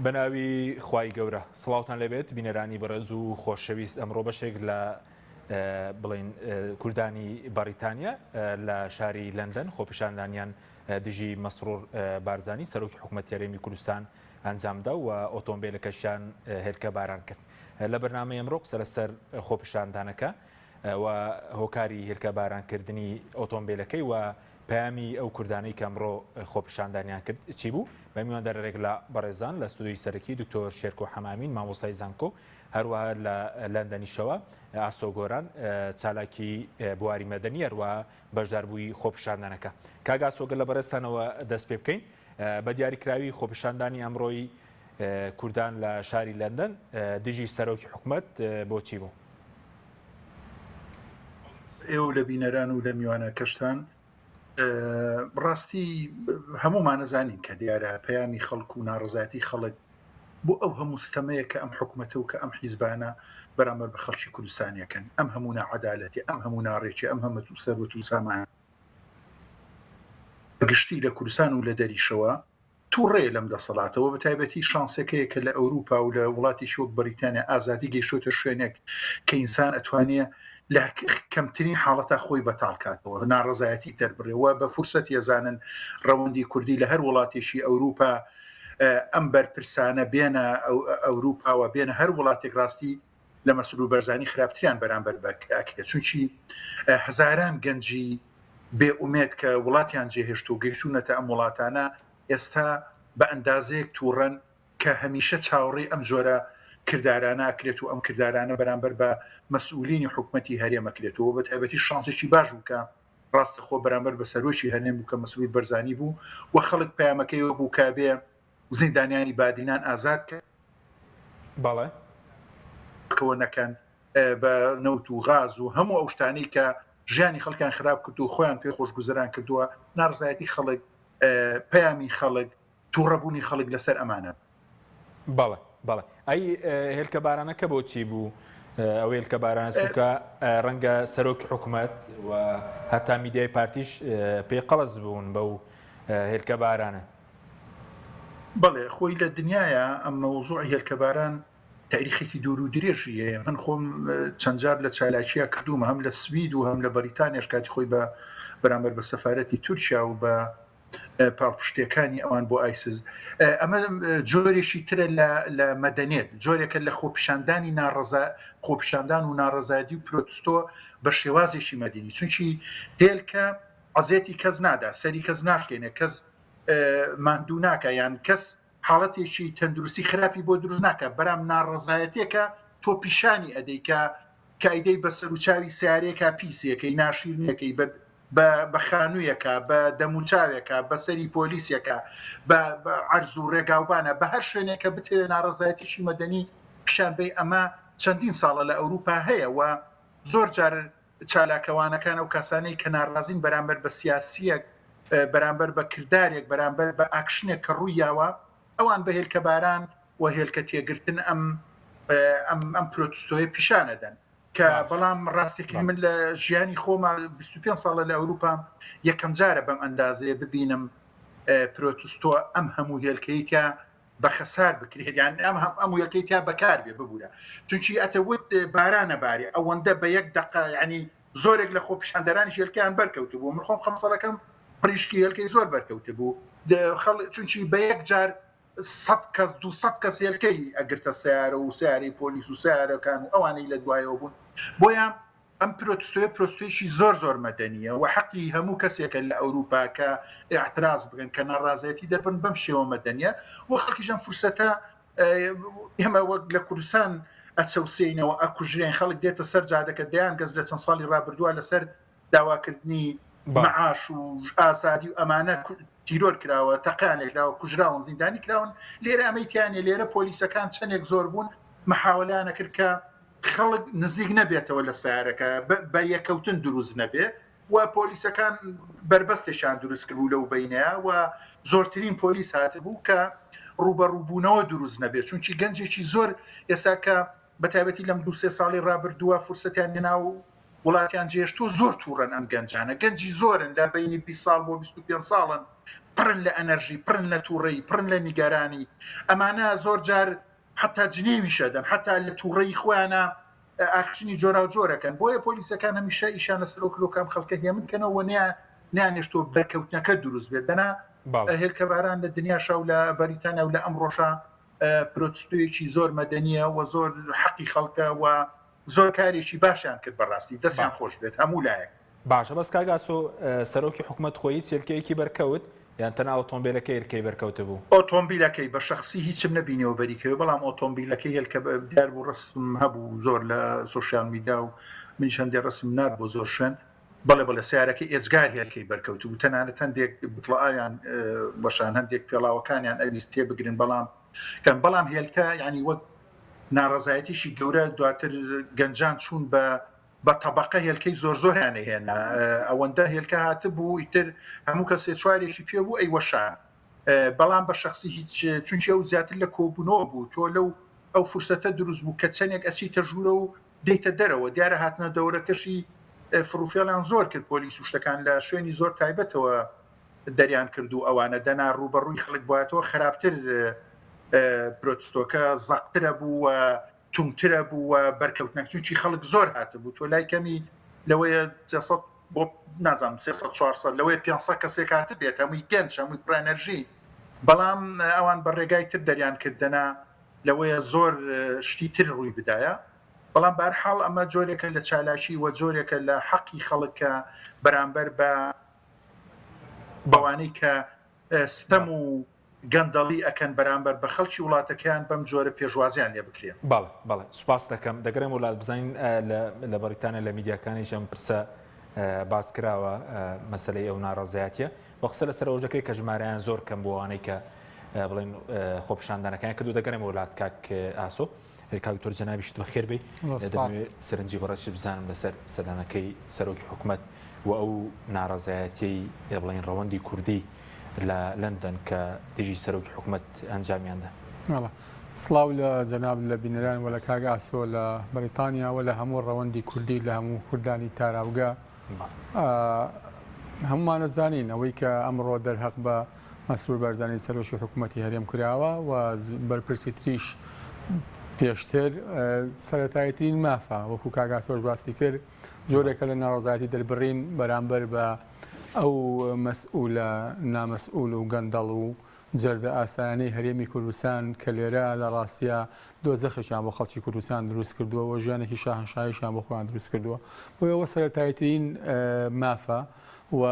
بەناوی خوای گەورە سڵاوتان لەبێت بینەرانی بەڕێز و خۆشەویست ئەمڕۆ بەشێک لە بڵین کوردانی بەریتانیا لە شاری لەندەن خۆپیشاندانیان دژی مەسرور بارزانی سەرۆکی حکوومەتی هەرێمی کوردستان ئەنجامدا و ئۆتۆمبیلەکەشیان هێلکە باران کرد. لە بەرنامەی ئەمڕۆ قسە لەسەر خۆپیشاندانەکە و هۆکاری هێلکە بارانکردنی ئۆتۆمبیلەکەی و پامی ئەو کوردانەی کە ئەمڕۆ خۆپیشاندانیان کرد چی بوو؟ بە میواندارێک لە بەڕێزان لە ستودیۆی سەرەکی دکتۆر شێرکۆ حەمامین مامۆستای زانکۆ هەروەها لە لەندەنیشەوە ئاسۆگۆران چالاکی بواری مەدەنی هەروە بەشداربووی خۆپیشاندانەکە. کاک ئاسۆگە لە بەڕێستانەوە دەست پێ بکەین بە دیاریکراوی خۆپیشاندانی ئەمڕۆی کوردان لە شاری لەندەن دژی سەرۆکی حکوومەت بۆچی بوو؟ ئێوە لە بینەران و لە میوانە کەشتان ڕاستی هەمومان نەزانین کە دیارە پەیامی خەڵک و ناڕزایەتی خەڵک بۆ ئەو هەموو ستەمەیە کە ئەم حکوومەتە و کە ئەم حیزبانە بەرامبەر بە خەڵکی کوردستانیەکەن، ئەم هەموو نەعەدالەتی، ئەم هەموو ناڕێکی، ئەم هەموو سەروەت و سامان گشتی لە کوردستان و لە دەریشەوە تووڕێ لەم دەسەڵاتەوە بە تایبەتی شانسەکەیە کە لە ئەوروپا و لە وڵاتی شۆک بەریتانیا ئازادی گەیشتۆتە شوێنێک کە ئینسان ئەتوانێت لە کەمترین حاڵەتە خۆی بەتاڵکاتەوە ناڕزایەتی دەربڕێەوە بە فرسەت ێزانن ڕەوەندی کوردی لە هەر وڵاتێکی ئەوروپا ئەم بەرپرسانە بێنە ئەوروپاوە بێنە هەر وڵاتێک ڕاستی لە مەسرور بەرزانی خراپتریان بەرامبەر بەکە چونکی هەزاران گەنجی بێ ئومێد کە وڵاتیان جێهێشت و گەیشتونەتە ئەم وڵاتانە ئێستا بە ئەندازەیەک تووڕەن کە هەمیشە چاوەڕێی ئەم جۆرە کردارانە ئەکرێت و ئەم کردارانە بەرامبەر بە مەسئولینی حکوومەتی هەرێمەکرێتەوە بە تایبەتی شانسێکی باش بووکە ڕاستە خۆ بەرامبەر بە سەرۆکی هەرێم بوو کە مەسرور بەرزانی بوو و خەڵک پەیامەکەیەوە بوو کە بێ زیندانیانی بادینان ئازاد کە بەڵێ کەوە نەکەن بە نەوت و غاز و هەموو ئەو شتانەی کە ژیانی خەڵکیان خراپ کرد و خۆیان پێ خۆشگوزەران کردووە ناڕزایەتی خەڵک پەیامی خەڵک تووڕەبوونی خەڵک لەسەر ئەمانە. بەڵێ بەڵێ ئەی هێلکە بارانەکە بۆچی بوو؟ ئەو هێلکە بارانە چونکە ڕەنگە سەرۆکی حکوومەت و هەتا میدیای پارتیش پێی قەڵەز بوون بەو هێلکە بارانە. بەڵێ خۆی لە دنیاە ئەم مەوزوع هێلکە باران تاریخێکی دوور و درێژیە. من خۆم چەند جار لە چالاکیە کردومە هەم لە سوید و هەم لە بەریتانیاش کاتی خۆی بە بەرامبەر بە سەفارەتی تورکیا و بە پاڵپشتەکانی ئەوان بۆ ئایسز. ئەمە جۆرێکی ترە لە مەدەنێت، جۆرێکە لە خۆپیشاندانی خۆپیشاندان و ناڕزایەتی و پرۆتستۆ بە شێوازێکی مەدەنی، چونکی هێلکە عەزێتی کەس نادا، سەری کەس ناشکێنێ، کەس ماندوو ناکە، یان کەس حاڵەتێکی تەندروستی خراپی بۆ دروست ناکە، بەرام ناڕزایەتێکە تۆ پیشانی ئەدەی کە ئەیدەی بە سەرچاوی سیارێکە پیسێکەی ناشیرنەکەی بە خانوویەکە بە دەموچاوێکە بە سەری پۆلیسیەکە بە عەرز و ڕێگاوبانە بە هەر شوێنێکە بتێ ناڕزایەتیشی مەدەنی پیشانبەی ئەمە چەندین ساڵە لە ئەوروپا هەیە و زۆر جار چالاکەوانەکان ئەو کەسانەی کە ناڕازین بەرامبەر بە سیاسیەک بەرامبەر بە کردارێک بەرامبەر بە ئاکشنێک کە ڕوویاوە ئەوان بە هێلکە باران و هێلکە تێگرتن ئەم پرۆتستۆیە پیشانەدەن کە بەڵام ڕاستێکی من لە ژیانی خۆمە 25 ساڵە لە ئەوروپا یەکەم جارە بەم ئەندازەیە ببینم پرۆتستۆ ئەم هەموو هێلکەیتیا بە خەسار بکرێت، یان ئەم هێلکەیتیا بەکار بێ ببوورە، چونکی ئەتەوت بارانە باری ئەوەندە بە یەک دقە، ینی زۆرێک لە خۆپیشاندەرانی هێلکەیان بەرکەوتە بوو. من خۆم خەمسەڵەکەم پڕیشکی هێلکەی زۆر بەرکەوتە بوو، چونکی بە یەک جار 100 کەس 200 کەس هێلکەی ئەگرتە سیارە و سیارەی پۆلیس و سیارەکان و ئەوانەی لە دوایەوە بوون. بۆیە ئەم پرۆتستۆیە پرۆتستۆیەکی زۆر مەدەنیە و حەقی هەموو کەسێکە لە ئەوروپا کە ئاعتراض بکەن کە ناڕازایەتی دەربن بەم شێوە مەدەنیە و خەڵکیشان فرسەتە ئێمە وەک لە کوردستان ئەچەوسینەوە ئەکوژرێن، خەڵک دێتە سەر جادەکە دەیان گەز لە چەند ساڵی ڕابردووە لەسەر داواکردنی معاش و ئازادی و ئەمانە تیرۆر کراوە، تەقانێکراوە، کوژراون، زیندانی کراون. لێرە ئەمەیتیانێ لێرە پۆلیسەکان چەندێک زۆر بوون محاولانە کرد کە خەڵک نزیک نەبێتەوە لە سیارەکە، بەریەکەوتن دروست نەبێ و پۆلیسەکان بربەستێکیان دروست کردبوو لەو بینەیە و زۆرترین پۆلیس هاتبوو کە ڕوبەڕووبوونەوە دروست نەبێت، چونکی گەنجێکی زۆر ئێستا کە بەتایبەتی لەم 2-3 ساڵی ڕابردووە فرسەتیان هێنا و وڵاتیان جێشتۆ زۆر تووڕەن ئەم گەنجانە، گەنجی زۆرن لە بینی 20 ساڵ بۆ 25 ساڵن پڕن لە ئەنەرژی پڕن لە تووڕێی پڕن لە نیگەرانی ئەمانە زۆر جار حتا جنێوی شەدەن حتا لە تووڕێی خۆیانە ئاکشنی جۆرا و جۆرەکەن بۆیە پۆلیسەکان هەمیشە ئیشانە سەرۆکلۆکام خەڵکە هێمنکەنەوە نیانێشتۆ بەرکەوتنەکە دروست بێت دەنا هێلکەباران لە دنیاشا و لە بەریتانیا و لە ئەمڕۆژە پرۆتستۆیەکی زۆر مەدەنیە و زۆر حەقی خەڵکە و زۆر کارێکی باشیان کرد بەڕاستی دەستیان خۆش بێت هەموو لایەک باشە بەس کاگاسۆ سەرۆکی حکوومەت خۆی چێلکەیەکی بەرکەوت یان تەنها ئۆتۆمبیلەکەی هێلکەی بەرکەوتە بوو ئۆتۆمبیلەکەی بە شخصی هیچم نبینەوە بەریکەوە بەڵام ئۆتۆمبیلەکەی هێلکە دیار بوو ڕسم هەبوو زۆر لە سوۆسیال میدیا و من چەندێ ڕسم نار بۆ زۆر شوێن بەڵێ سیارەکەی ئێجگار هێلکەی بەرکەوت و تەنانەت هەندێک بتڵایان بەشان هەندێک پێڵاوەکانیان ئەویست تێبگرن بەڵام هێلکە ینی وەک ناڕەزایەتیشی گەورە دواتر گەنجان چوون بە تەبەقە هێلکەی زۆریانە هێنا ئەوەندە هێلکە هاتبوو ئیتر هەموو کەسێ چوارێکی پێ بوو ئەیوەشان بەڵام بە شخصی هیچ چونچە ئەو زیاتر لە کۆبوونەوە بوو تۆ ئەو فرسەتە دروست بوو کە چەندێک ئەچیتە ژوورە و دەیتە دەرەوە دیارە هاتنە دەورەکەشی فروفێڵیان زۆر کرد پۆلیس و شتەکان لە شوێنی زۆر تایبەتەوە دەریان کرد و ئەوانە دەنا ڕوبەڕووی خەڵک بوواتەوە خراپتر پرۆتستۆکە زەقترە بوو و تومترە بوو و بەرکەوتنەکچوکی خەڵک زۆر هاتبوو تۆ لای کەمی لەوەیە 300 بۆ نازانم 300 لەوەی 500 کەسێک هاتە بێت هەمووی گەنج هەمووی پرەنەرژی بەڵام ئەوان بە ڕێگای تر دەریان کردنە لەوەیە زۆر شتی تر ڕووی بدایە بەڵام بەرحاڵ ئەمە جۆرێکە لە چالاشی و جۆرێکە لە حەقی خەڵکە بەرامبەر بە بەوانەی کە ستەم و گەندەڵی ئەکەن بەرامبەر بە خەڵکی وڵاتەکەیان بەم جۆرە پێشوازیان لێ بکرێن بەڵێ سوپاس دەکەم دەگەرم وڵات بزانین لە بەریتانیا لە میدیاکانی ژەم پرسە باس کراوە مەسلەی ئەو ناڕەزایەتیە بە قسە لەسەر ئەوژەکەی کە ژمارەیان زۆر کەم بۆ ئەوانەی کە بڵێن خۆپشاندانەکان کردو دەگەرم وڵات کاک ئاسۆ کاکتۆر جەنابیشت بەخێر بێ دەبێت سەرنجی بەڕەش بزانم لەسەر سەردانەکەی سەرۆکی حکوومەت و ئەو ناڕەزایەتی بڵێن ڕەوەندی کوردی لە لەندەن کە دژی سەرۆکی حکوومەت ئەنجامیاندا سڵاو لە جەناب لە بینەران وە لە کاک ئاسۆ لە بەریتانیا و لە هەموو ڕەوەندی کوردی لە هەموو کوردانی تاراوگە هەمومان نەزانین ئەوەی کە ئەمڕۆ دەرهەق بە مەسرور بەرزانی سەرۆکی حکوومەتی هەرێم کراوە و بەرپرسی تریش پێشتر سەرەتایەترین مافە وەکو کاک ئاسۆش باسی کرد جۆرێکە لە ناڕەزایەتی دەربڕین بەرامبەر بە ئەو مەسئولە نامەسئول و گەندەڵ و جەردە ئاسایانەی هەرێمی کوردستان کە لێرە لە ڕاستیە دۆزەخشیان بۆ خەڵکی کوردستان دروست کردووە و ژیانێکی شاهنشاهیشیان بۆ خۆیان دروست کردووە بۆ ئەوە سەرەتایەترین مافە و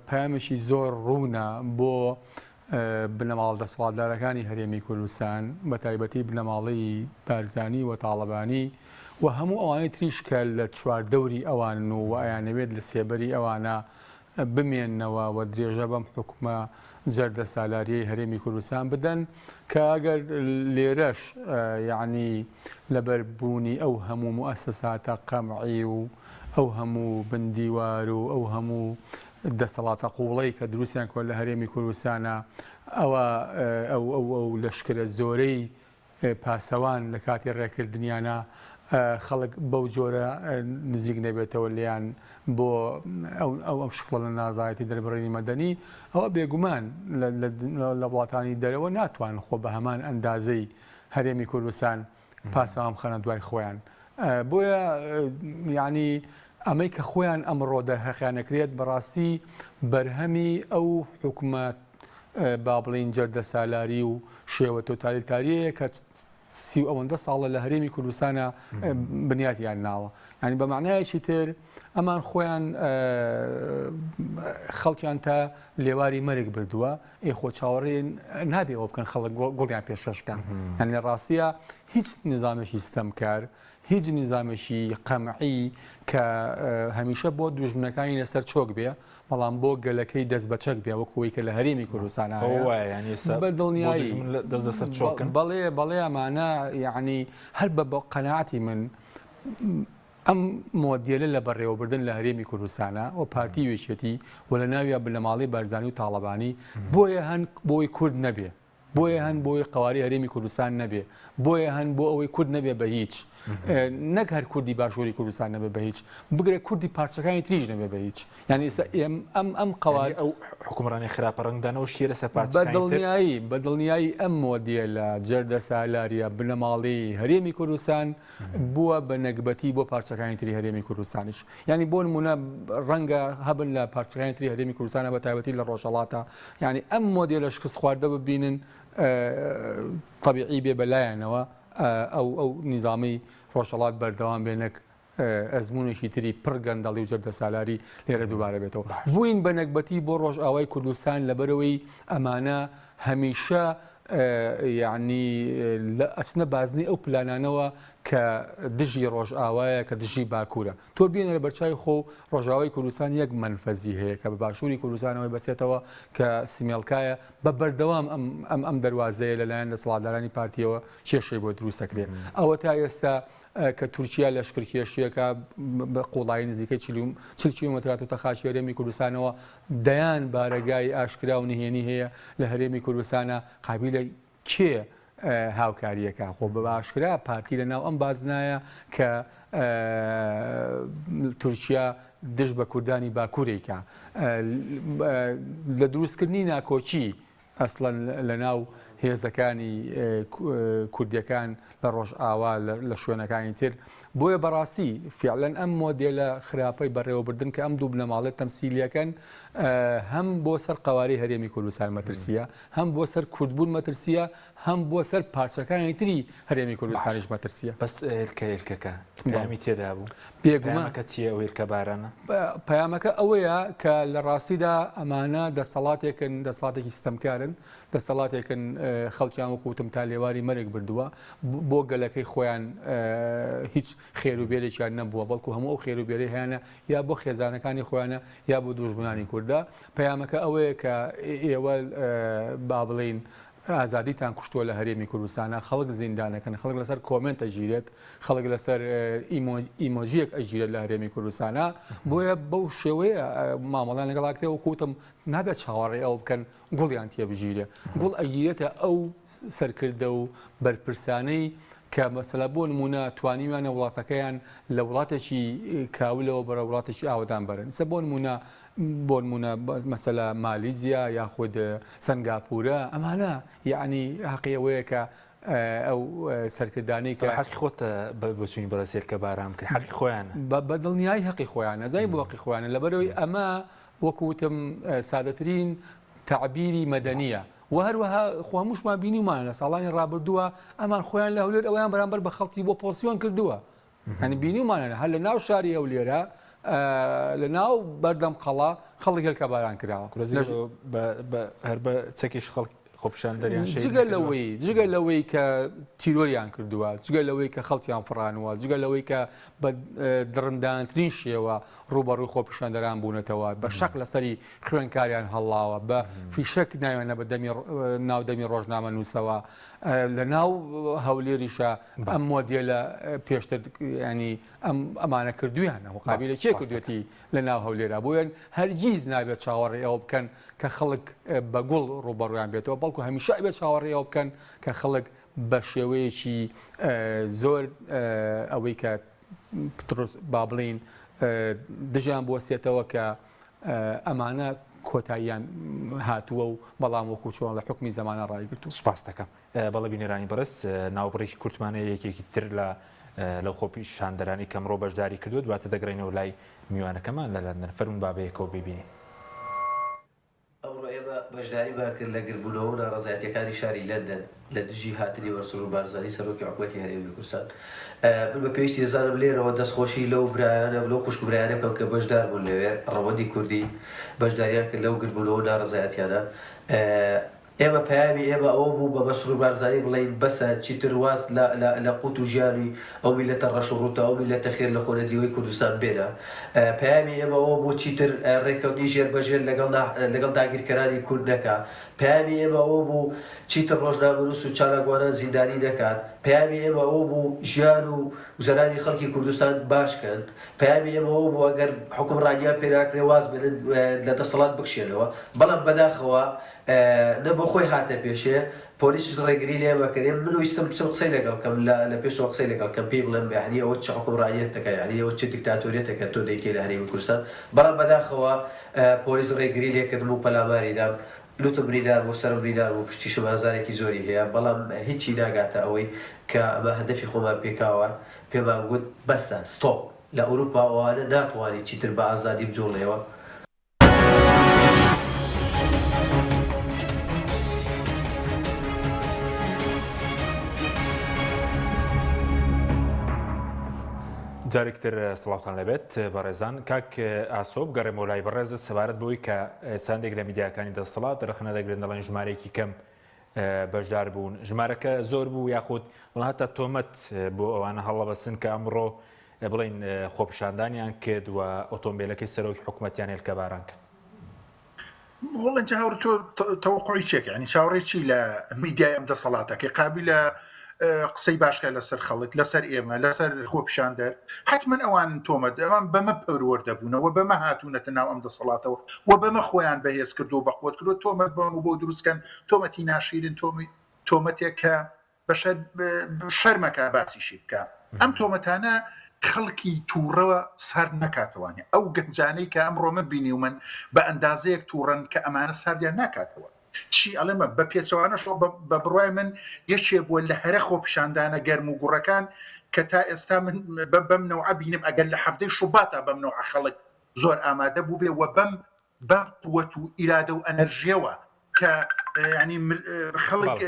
پامێکی زۆر ڕوونە بۆ بنەماڵ دەسەڵاتدارەکانی هەرێمی کوردستان بە تایبەتی بنەماڵی بارزانی و تاڵەبانی و هەموو ئەوانەی تریش کە لە چواردەوری ئەوان و ئایانەوێت لە سێبەری ئەوانە بمێننەوە و درێژە بەم حکومە جەردە سالاریەی هەرێمی کوردستان بدەن کە ئەگەر لێرەش یعنی لەبەربوونی ئەو هەموو مؤسساتە قەمعی و ئەو هەموو بندیوار و ئەو هەموو دەسەڵاتە قوڵەی کە دروستیان کۆ لە هەرێمی کوردستانە ئەو لەشکرە زۆرەی پاسەوان لە کاتی ڕێکردنیانە خەڵک بەو جۆرە نزیک نەبێتەوە لیان بۆ ئەو شکڵە لە نازایەتی دەربڕینی مەدەنی ئەوە بێگومان لە وڵاتانی دەرەوە ناتوان خۆ بە هەمان ئەندازەی هەرێمی کوردستان پاسەوام خەنە دوای خۆیان بۆیە یعنی ئەمەی کە خۆیان ئەمڕۆ دەرهەقیانەکرێت بەڕاستی بەرهەمی ئەو حکومەت با بڵین جەردە سالاری و شێوە تۆتالیتاریەیە کە سی و ئەوەندە ساڵە لە هەرێمی کوردستانە بنیاتیان ناوە ینی بە معنایەکی تر ئەمان خۆیان خەڵکیان تا لێواری مەرگ بردووە خۆ چاوەڕێن نابێەوە بکەن خەڵک گوڵیان پێشەشکان هەن لە ڕاستیە هیچ نظامێکی ستەمکار هیچ نظامێکی قەمعی کە هەمیشە بۆ دوژمنەکانی لەسەر چۆک بێ بەڵام بۆ گەلەکەی دەست بەچەک بێ وەکوەی کە لە هەرێمی کوردستان بە دڵنیایی بەڵێ ئەمانە یعنی هەر بە قەناعەتی من ئەم مۆدیێلە لە بەڕێوەبردن لە هەرێمی کوردستانە و پارتی وێچێتی و لە ناویە بنەماڵی بارزانی و تاڵەبانی بۆیە هەن بۆی کورد نەبێ بۆیە هەن بۆی قواری هەرێمی کوردستان نەبێ بۆیە هەن بۆ ئەوەی کورد نەبێ بە هیچ نەک هەر کوردی باشووری کوردستان نەبێ بە هیچ بگرێت کوردی پارچەکانی تریژ نەبێ بە هیچ یعنی ئەم قواری ئەو حکومڕانی خراپە ڕنگدانەوە شیە لەسەر پارچە بە دڵنیایی ئەم مۆدیە لە جەردە سالاریە بنەماڵی هەرێمی کوردستان بووە بە نەکبەتی بۆ پارچەکانی تری هەرێمی کوردستانیش یعنی بۆ نمونە ڕەنگە هەبن لە پارچەکانی تری هەرێمی کوردستانە بە تایبەتی لە ڕۆژهەڵاتە یعنی ئەم مۆدیە لە شکست خواردە ببینن طبیعی بێ بەلایەنەوە ئەو نیزامی ڕۆژهەڵات بەردەوام بێنێک ئەزمونێکی تری پڕ گەندەڵی و جەردە سالاری لێرە دووبارە بێتەوە بووین بە نەکبەتی بۆ ڕۆژئاوای کوردستان لەبەرەوەی ئەمانە هەمیشە یعنی لە ئەچنە بازنی ئەو پلانانەوە کە دژی ڕۆژئاوایە کە دژی باکوورە تۆ بێنە لە بەرچای خۆ ڕۆژاوای کوردستان یەک منفەزی هەیە کە بە باشووری کوردستانەوەی بەسێتەوە کە سیمێڵکایە بە بەردەوام ئەم دەواازەیە لەلایەن دەسەڵاتدارانی پارتیەوە کێشەی بۆ دروستەکرێت ئەوە تا ئێستا کە تورکیا لەشکرکێشیەکە بە قوڵایی نزیکەی 40 کیلومترات و تەخاچی هەرێمی کوردستانەوە دەیان بارەگای ئاشکرا و نهێنی هەیە لە هەرێمی کوردستانە قابلە کێ هاوکاریەکە خۆ بە باشکرا پارتی لە ناو ئەم بازنایە کە تورکیا دژ بە کوردانی باکوورێکە لە دروستکردنی ناکۆچی ئەسڵەن لە ناو هێزەکانی کوردیەکان لە ڕۆژئاوا لە شوێنەکانی تر بۆیە بەڕاستی فعلەن ئەم مۆدێلە خراپەی بەڕێوەبردن کە ئەم دوو بنەماڵێت تەمسیلیەکەن هەم بۆ سەر قواری هەرێمی کوردستان مەترسیە هەم بۆ سەر کوردبوون مەترسیە هەم بۆ سەر پارچەکانی تری هەرێمی کوردستانیش مەترسیە بەس هێلکەکە پەیامی تێدا بوو پێگومانکە چیە ئەو هێلکە بارانە پەیامەکە ئەوەیە کە لە ڕاستیدا ئەمانە دەسەڵاتێکن دەسەڵاتێکی ستەمکارن دەسەڵاتێکن خەڵکیان وەکوتم تا لێواری مەرگ بردووە بۆ گەلەکەی خۆیان هیچ خێروبێرێکیان نەبووە بەڵکو هەموو ئەو خێروبێرەی هیانە یا بۆ خێزانەکانی خۆیانە یا بۆ دوژمنانی کووردا پەیامەکە ئەوەیە کە ئێوە با بڵین ئازادیتان کوشتووە لە هەرێمی کوردستانە خەڵک زیندانەکەن خەڵک لەسەر کۆمنت ئەژیرێت خەڵک لەسەر ئیمۆژیەک ئەژیرێت لە هەرێمی کوردستانە بۆیە بەو شێوەیە مامەڵان لەگەڵاکتەوە کوتم نابێت چاوەڕێ ئەو بکەن گوڵیان تێبژیرێ گوڵ ئەگیرێتە ئەو سەرکردە و بەرپرسانەی کە مەسەلا بۆ نمونە توانیمانە وڵاتەکەیان لە وڵاتێکی کاولەوە بەرە وڵاتێکی ئاودان بەرن سە بۆ نمونە مەسەلا مالیزیا یاخود سنگاپورە ئەمانە یعنی حەقیەوەیە کە ئەو سەرکردانەی کە حەقی خۆتە بچووی بەرەسێت کە بارام کرد حەقی خۆیان بە دڵنیایی حەقی خۆیانە زای بۆ حەقی خۆیانە لەبەرەوەی ئەمە وەکوتم سادەترین تعبیری مەدەنیە و هەروەها خۆموشمان بینیمان لە ساڵانی ڕابردووە ئەمان خۆیان لە هەولێر ئەویان بەرامبەر بە خەڵکی بۆ پۆسیۆن کردووە هەنی بینیمانە هەر لە ناو شاری هەولێرە لە ناو بەردەم قەڵا خەڵک هێلکە باران کراوە هەر بە چەکیش خەڵک خۆپشان دەریان جگە لەوەی کە تیرۆریان کردووە جگە لەوەی کە خەڵکیان فڕانوە جگە لەوەی کە بە دڕندانترین شێوە ڕوبەڕووی خۆپشاندەران بوونەتەوە بە شەق لەسەری خوێنکاریان هەڵاوە بە فیشەک ناوێنە بە ناودەمی ڕۆژنامە نووسەوە لە ناو هەولێریشە ئەم مۆدیێلە پێشتر ینی ئەمانە کردویانە قابلە چێ کردوێتی لە ناو هەولێرە بۆیان هەرگیز نابێت چاوەڕێ ئەوە بکەن کە خەڵک بە گوڵ ڕوبەڕویان بێتەوە بەڵکو هەمیشە بێت چاوەڕێ ئەوە بکەن کە خەڵک بە شێوەیەکی زۆر ئەوەی کە با بڵین دژیان بوەسێتەوە کە ئەمانە کۆتاییان هاتووە و بەڵام وەکو چۆن لە حکمی زمانە ڕایگرت و سوپاس دەکەم بەڵە بینێرانی بەرز ناوبڕێکی کورتمانەیە یەکێکی تر لەو خۆپی شاندەرانی کەمڕۆ بەشداری کردو دواتە دەگرینەوە لای میوانەکەمان لە لەندەن فەرمون بابەیەکەوە ببینین بەشداری باکرد لە گربوونەوە و ناڕەزایەتیەکانی شاری لەندەن لە دژی هاتنی وەرسور و بارزانی سەرۆکی حکومەتی هەرێمی کوردستان من بە پێویستی دەزانم لێرەوە دەستخۆشی لەو برایانە لەو خوشکبرایانە بکەم کە بەشدار بوون لەوێ ڕەوەندی کوردی بەشداریان کرد لەو گربوونەوە و ناڕەزایەتیانە ئێمە پەیامی ئێمە ئەوە بوو بە بەسر و بارزانی بڵین بەسە چیتر واز لە قوت و ژیانی ئەو میلەتە ڕەش و ڕووتە ئەو میلەتە خێر لە خۆنەدیەوەی کوردستان بێنە پەیامی ئێمە ئەوە بوو چیتر ڕێکەوتی ژێر بەژێر لەگەڵ داگیرکەرانی کورد نەکات پەیامی ئێمە ئەوە بوو چیتر ڕۆژنامەنووس و چالاگوانان زیندانی نەکات پەیامی ئێمە ئەوە بوو ژیان و زەرانی خەڵکی کوردستان باشکەن پەیامی ئێمە ئەوە بوو ئەگەر حکومڕانیان پێناکرێ واز بێنن لە دەسەڵات بکشێنەوە بەڵام بەداخەوە نە بۆ خۆی هاتە پێشێ پۆلیسش ڕێگری لێ بەکردێ من ویستم قسەی لەگەڵکەم لە پێشەوە قسەی لەگەڵکەم پێی بڵێم یعنی ئەوە چ حکومڕانیەتەکە یعنی ئەوە چه دیکتاتۆریەتەکە تۆ دەیکەی لە هەرێمی کوردستان بەڵام بەداخەوە پۆلیس ڕێگری لێکردم و پەلاماریدام لوتە بریدار بۆ سەر بریدار بۆ پشتی شەمازارێکی زۆری هەیە بەڵام هیچی ناگاتە ئەوەی کە ئەمە هەدەفی خۆمان پێکاوە پێمان گوت بەسە ستۆپ لە ئەوروپا ئەوانە ناتوانانی چیتر بە ئازادی بجۆڵێەوە. جارێکتر سڵاوتان لەبێت بەڕێزان کاک ئاسۆ بگەڕێمەوە لای بەڕێزت سەبارەت بەوەی کە ساندێک لە میدیاکانی دەسەڵات دەرەخنە دەگرن دەڵێن ژمارەیەکی کەم بەشدار بوون ژمارەکە زۆر بوو یاخود وڵ هەتا تۆمەت بۆ ئەوانە هەڵەبەستن کە ئەمڕۆ بڵین خۆپیشاندانیان کرد و ئۆتۆمبیلەکەی سەرۆکی حکوومەتیان هێلکەباران کرد. وڵەن هاور تۆ تەوەقعی چێک ینی چاوەڕێکی لە میدیای ئەم دەسەڵاتەکە قابلە قسەی باشکە لەسەر خەڵک لەسەر ئێمە لەسەر خۆپیشاندەر حتمما ئەوان تۆمەت ئەوان بەمە پەروەردەبوونەوە بەمە هاتوونەتە ناو ئەم دەسەڵاتەوە و بەمە خۆیان بەهێز کردو و بەخۆت کردو تۆمەت بەم و بۆ دروستکەن تۆمەتی ناشیرن تۆمەتێک کە بە شەرمەکە باسیشی بکە ئەم تۆمەتانە خەڵکی تووڕەوە سەر نکاتەوانێ ئەو گەنجانەی کە ئەمڕۆ مەبینی و من بە ئەندازەیەک تووڕەن کە ئەمانە ساردیان ناکاتەوە چی ئەڵێمە بە پێچەوانەشۆ بە بڕای من یەکێ بووە لە هەرە خۆپیشاندانە گەرم و گوڕەکان کە تا ئێستا من بەم نەوع بینم ئەگەر لە هەفتەی شوباتە بەم نەوع خەڵک زۆر ئامادە بوو بێ و بەم قووەت و ئیرادە و ئەنەرژیەوە کە ینی خەڵک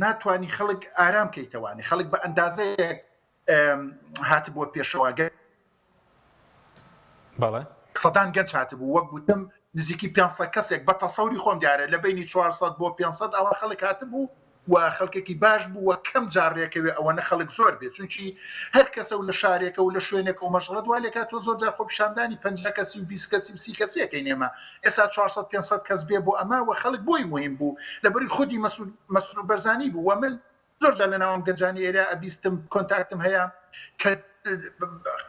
ناتوانانی خەڵک ئارام کەیتەوانی خەڵک بە ئەندازەیەک هات بۆ پێشەواگە بەڵێ سەدان گەنج هاتبوو وەک گوتم نزیکی 500 کەسێک بە تەسەوری خۆم دیارە لە بینی 400 بۆ 500 ئەوە خەڵک هاتبوو و خەڵکێکی باش بوو وە کەم جارڕێکەوێ ئەوەنە خەڵک زۆر بێت چونکی هەر کەسە و لە شارێکە و لە شوێنێکە و مەشغڵەت وا لێکات تۆ زۆر جار خۆپیشاندانی 50 کەسی و 20 کەسی و 30 کەسێکەی نێمە ئێستا 400 500 کەس بێ بۆ ئەمە و خەڵک بۆی مهم بوو لەبەری خودی مەسعود بەرزانی بوو و من زۆر جار لەناوم گەنجانی ئێرە ئەبیستم کۆنتاکتم هەیە کە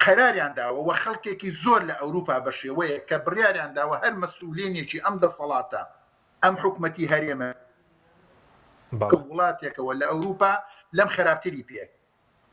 قەراریان داوە و خەڵکێکی زۆر لە ئەوروپا بە شێوەیە کە بڕیاریان داوە هەر مەسئولینێکی ئەم دەسەڵاتە ئەم حکومەتی هەرێمە وڵاتێکەوە لە ئەوروپا لەم خراپتری پێک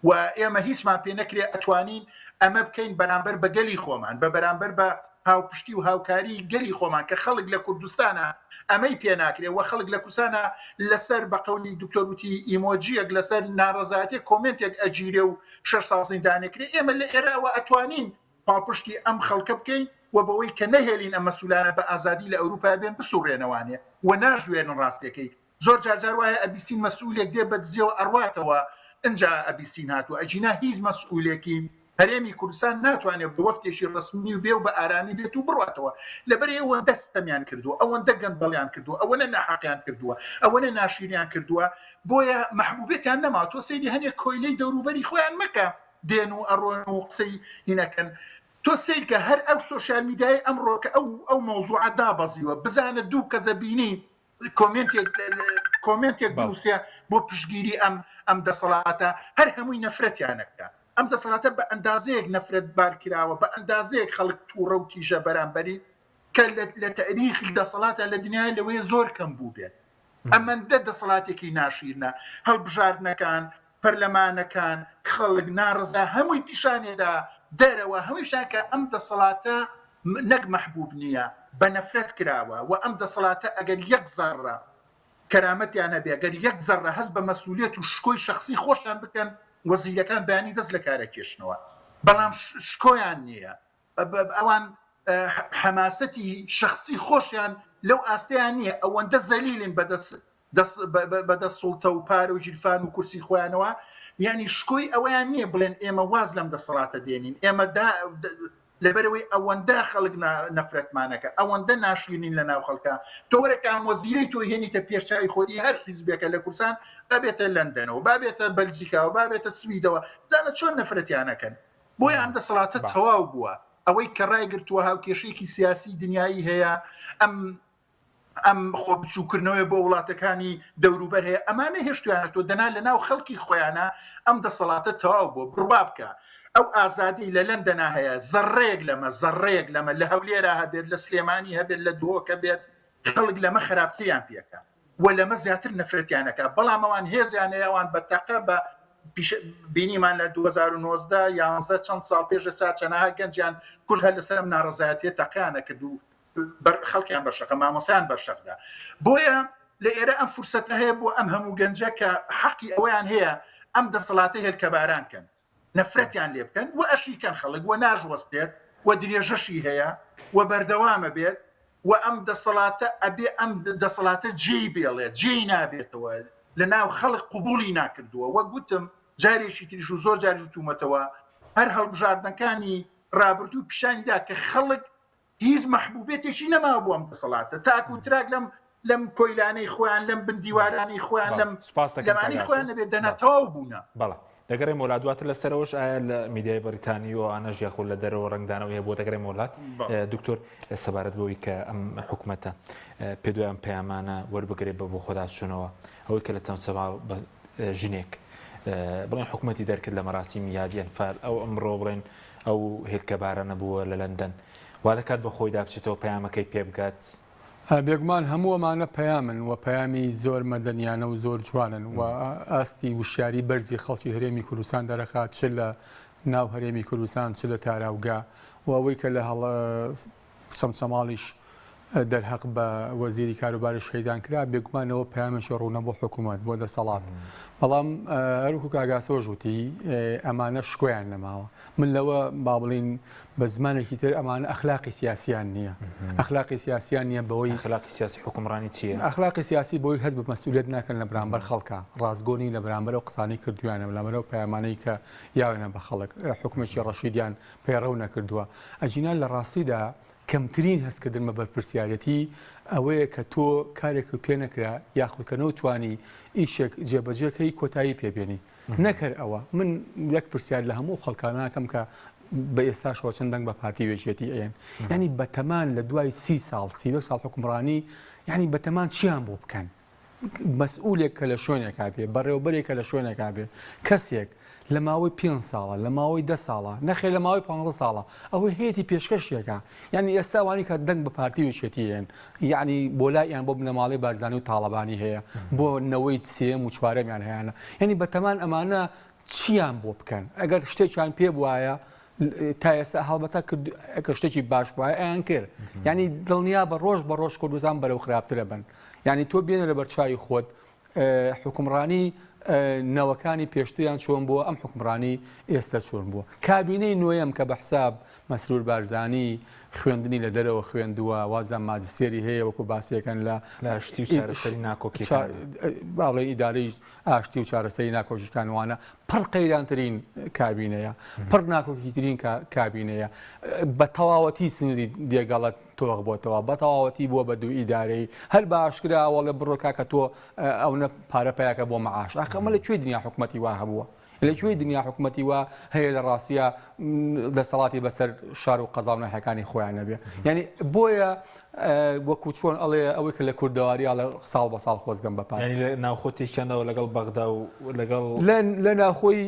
و ئێمە هیچمان پێ نەکرێ ئەتوانین ئەمە بکەین بەرامبەر بە گەلی خۆمان بە بەرامبەر بە هاوپشتی و هاوکاری گەلی خۆمان کە خەڵک لە کوردستانە ئەمەی پێ ناکرێ و خەڵک لە کوردستانە لەسەر بە قەولی دکتۆروتی ئیمۆجیەک لەسەر ناڕەزایەتێک کۆمنتێک ئەگیرێ و 6 ساڵ زیندانێکرێ ئێمە لە ئێرەوە ئەتوانین پاڵپشتی ئەم خەڵکە بکەین و بەوەی کە نەهێلین ئەم مەسئولانە بە ئازادی لە ئەوروپا بێن بسوڕێنەوانێ و ناژوێنن ڕاستەکەی زۆر جار وایە ئەبیستین مەسئولێک دێ بە دزیەوە ئەڕواتەوە ئەنجا ئەبیستین هاتووە ئەجینا هیچ مەسئولێکی هەرێمی کوردستان ناتوانێت بە وەفتێکی ڕسمی و بێ و بە ئارامی بێت و بڕاتەوە لەبەر ئەوەندە ستەمیان کردووە ئەوەندە گەندبەڵیان کردووە ئەوەنە ناحەقیان کردووە ئەوەنە ناشیریان کردووە بۆیە محبوبێتیان نەما تۆ سەیری هەنێک کۆیلەی دەوروبەری خۆیان مەکە دێن و ئەڕۆن و قسەی هینەکەن تۆ سیرکە هەر ئەو سوۆشیال میدیای ئەمڕۆ کە ئەو مەوزوعە دابەزیوە بزانە دوو کەسە بینی کۆمنتێک بنووسێ بۆ پشگیری ئەم دەسەڵاتە هەر هەمووی نەفرەتیانەکە ئەم دەسەڵاتە بە ئەندازەیەک نەفرەت بارکراوە بە ئەندازەیەک خەڵک تووڕە و تیژە بەرامبەری کە لە تاریخی دەسەڵاتە لە دنیای لەوەی زۆر کەم بوو بێت ئەمەندە دەسەڵاتێکی ناشیرنە هەڵبژاردنەکان پەرلەمانەکان خەڵک ناڕزا هەمووی پیشانێدا دەرەوە هەمووی پیشانکە ئەم دەسەڵاتە نەک محبوب نییە بە نەفرەت کراوە و ئەم دەسەڵاتە ئەگەر یەک زەڕە کەرامەتیان هەبێ ئەگەر یەک زەڕە هەست بە مەسئولیەت و شکۆی شەخسی خۆشیان بکەن وەزیرەکان بەیانی دەست لە کارە کێشنەوە بەڵام شکۆیان نییە ئەوان حەماسەتی شەخسی خۆشیان لەو ئاستەیان نییە ئەوەندە زەلیلن بەدەست سوڵتە و پارە و ژیرفان و کورسی خۆیانەوە یعنی شکۆی ئەویان نییە بڵێن ئێمە واز لەم دەسەڵاتە دێنین ئێمە لەبەرەوەی ئەوەندە خەڵک نەفرەتمانەکە ئەوەندە ناشرینین لە ناو خەڵکە تۆ وەرەکان وەزیرەی تۆ هێنیتە پێشچاوی خۆی هەر حیزبێکە لە کوردستان بابێتە لەندەنەوە بابێتە بەلجیکاوە بابێتە سویدەوە زانە چۆن نەفرەتیانەکەن بۆیە ئەم دەسەڵاتە تەواو بووە ئەوەی کە ڕایگرتووە هاوکێشەیەکی سیاسی دنیایی هەیە ئەم خۆ بچووکردنەوەی بۆ وڵاتەکانی دەوروبەر هەیە ئەمانە هێشتویانەتەوە دەنا لە ناو خەڵکی خۆیانە ئەم دەسەڵاتە تەواو بووە بڕوا بکە ئەو ئازادی لە لەندەنا هەیە زەڕەیەک لەمە لە هەولێرە هەبێت لە سلێمانی هەبێت لە دۆکە بێت خەڵک لەمە خراپتریان پێکە و لەمە زیاتر نەفرەتیانەکە بەڵام ئەوان هێزیان ئەوان بەتەقە بە بینیمان لە 2019 11 چەند ساڵ پێش چەنەها گەنجیان کورد هەر لەسەر ناڕزایەتیە تەقیانە کرد و خەڵکیان بەشەقە مامۆسایان بەشەقدا بۆیە لە ئێرە ئەم فرسەتە هەیە بۆ ئەم هەموو گەنجە کە حەقی ئەویان هەیە ئەم دەسەڵاتە هێلکەبارانکەن نەفرەتیان لێ بکەن و ئەشیکەن خەڵک و ناژوەستێت و درێژەشی هەیە و بەردەوامە بێت و ئەم دەسەڵاتە ئەبێ ئەم دەسەڵاتە جێی بێڵێت جێی نابێتەوە لە ناو خەڵک قبولی ناکردووە وە گوتم جارێکی تریش و زۆر جاری تومەتەوە هەر هەڵبژاردنەکانی ڕابردوو پیشانیدا کە خەڵک هیچ مەحبوبێتێکی نەماوە بۆ ئەم دەسەڵاتە تاکو تراک لەم کۆیلانەی خۆیان لەم بندیوارانی خۆیان لەمانی خۆیان لەبێت دەناتەواو بوونە بەڵێ دەگەڕێ وڵاتواتر لەسەرەوەش ئایا لە میدیای بەریتانی و ئانەژ یاخۆ لە دەرەوە ڕنگدانەوە هەیە بۆ دەگەڕێ وڵات دکتۆر سەبارەت بەوەی کە ئەم حکوومەتە پێ دوای ئەم پەیامانە وەربگرێت بە بۆ خۆداچوونەوە ئەوەی کە لە چەند سەماڵ ژنێک بڵێن حکوومەتی دەرکرد لە مەراسیمی یادی ئەنفال ئەو ئەمڕۆ بڵێن ئەو هێلکەبارە نەبووە لە لەندەن وا دەکات بە خۆی دابچێتەوە پەیامەکەی پێ بگات بێگومان هەموو ئەمانە پەیامن و پەیامی زۆر مەدەنیانە و زۆر جوانن و ئاستی وشیاری بەرزی خەڵکی هەرێمی کوردستان دەرەخات چ لە ناو هەرێمی کوردستان چ لە تاراوگا و ئەوەی کە لە هەڵ سەمسەماڵیش دەرهەق بە وەزیری کاروباری شەیدان کرا بێگومانەوە پەیامێکی ڕوونە بۆ حکوومەت بۆ دەسەڵات بەڵام هەروکو کاگاسۆ ژووتی ئەمانە شکۆیان نەماوە من لەوە با بڵین بە زمانێکی تر ئەمانە ئەخلاقی سیاسیان نییە ئەخلاقی سیاسیان نییە بەوەی ئەخلاقی سیاسی حکومڕانی چییە ئەخلاقی سیاسی بۆی هەست بە مەسئولیت ناکەن لە بەرامبەر خەڵکە ڕازگۆنی لە بەرامبەر و قسانی کردویانە لەبەرەوە پەیامانەی کە یاوێنە بە خەڵک حکومێکی ڕەشیدیان پەیڕەو نەکردووە ئەجینال لە ڕاستیدا کەمترین هەستکردن بە بەرپرسیارەتی ئەوەیە کە تۆ کارێک پێ نەکرا یاخودکە نەوتوانی ئیشێک جێبەجێکەی کۆتایی پێبێنی نەکرد ئەوە من یەک پرسیار لە هەموو خەڵکان ناکەم کە بە ئێستاشەوە چەند دەنگ بە پارتی وێژێتی ئەیەن ینی بەتەمان لە دوای 30 ساڵ 30 ساڵ حکومڕانی ینی بەتەمان چیان بۆ بکەن مەسئولێک کە لە شوێنێکا بێ بەڕێوەبەرێکە لە شوێنێکا بێ کەسێک لە ماوەی 5 ساڵە لە ماوەی 10 ساڵە نەخێ لە ماوەی 15 ساڵە ئەوەی هەیەی پێشکەشێکە یعنی ئێستاوانی کە دەنگ بە پارتی وێژێتیەن یعنی بۆ لایەن بۆ بنەماڵی بارزانانی و تاڵەبانی هەیە بۆ نەوەی سێم و چوارەمیان هەیەە یعنی بەتەمان ئەمانە چیان بۆ بکەن ئەگەر شتێکیان پێ وایە تا ئێستا هەڵبەتە کە شتێکی باش وایە ئەیان کرد یعنی دڵنیا بە ڕۆژ کوردستان بەرەو خراپترە بن یعنی تۆ بێنە لە بەرچاوی خۆت حکومڕانی نەوەکانی پێشتریان چۆن بووە ئەم حکومڕانی ئێستا چۆن بووە کابینەی نوێیەم کە بە حساب مەسرور بارزانی خوێندنی لە دەرەوە خوێندووە وازان ماجسێری هەیە وەکو باسیەکەن لە شتی و چارەسەری ناکۆکی باڵێ ئیدارەی ئاشتی و چارەسەری ناکۆشیەکانوانە پڕ قەیرانترین کابینەیە پڕ ناکۆکیترین کابینەیە بە تەواوەتی سنووری دێگەڵت تۆغ بۆتەوە بە تەواوەتی بووە بە دوو ئیدارەی هەر باشکراوە لە بڕۆکا کە تۆ ئەوە پارەپەیەکە بۆ مەعاش ئەمە لە کوێ دنیا حکومەتی وا هەبووە لەکوێی دنیا حکومەتی وا هەیە لە ڕاستیە دەسەڵاتی بەسەر شار و قەزاونەهەکانی خۆیان نەبێ یعنی بۆیە وەکو چۆن ئەڵێ ئەوەی کە لە کوردەواریە لە ساڵ بە ساڵ خۆزگەم بەپات ناوخۆتێکیانەوە لەگەڵ بەغدا و لەگەڵ لە ناوخۆی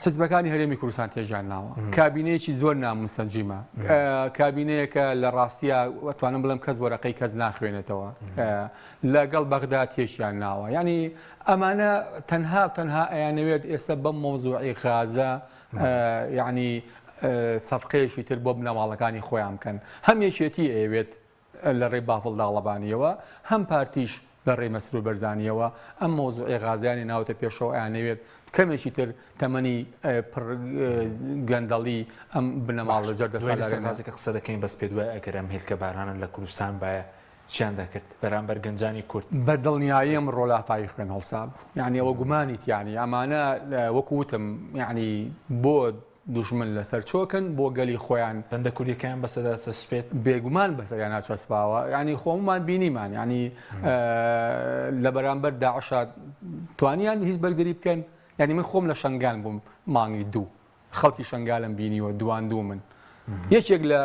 حزبەکانی هەرێمی کوردستان تێژان ناوە کابینەیەکی زۆر ناموسەنجیمە کابینەیەکە لە ڕاستیە وەتوانم بڵم کەس وەرەقەی کەس ناخوێنێتەوە لەگەڵ بەغدا تێشیان ناوە ینی ئەمانە تەنها ئەیانەوێت ئێستا بەم مۆزوعی غازە یعنی سەفقەیەکی تر بۆ بنەماڵەکانی خۆیان بکەن هەم یەکێتی ئەوێت لە ڕێی بافڵ داڵەبانیەوە هەم پارتیش لە ڕێی مەسرور بەرزانیەوە ئەم مۆزوعی غازیانی ناوتە پێشەوە ئەیانەوێت کەمێکی تر تەمەنی گەندەڵی ئەم بنەماڵ لە جەردەسالارێنازێکە قسە دەکەین بەس پێ دوای ئەگەر ئەم هێلکەبارانە لە کوردستان باە چیان دەکرد بەرامبەر گەنجانی کورد بە دڵنیاییم ڕۆلافایی خوێن هەڵساب یعنی ئەوە گومانیت یعنی ئەمانە وەکوتم یعنی بۆ دوژمن لەسەر چۆکن بۆ گەلی خۆیان بەندە کوردیەکان بەسەدا سەسپێت بێگومان بەسەریان ناچەسپاوە ینی خۆممان بینیمان ینی لە بەرامبەر داعشات توانیان هیچ بەرگری بکەن ینی من خۆم لە شنگال بووم مانگی دوو خەڵکی شنگالم بینیوە دوو من یەکێک لە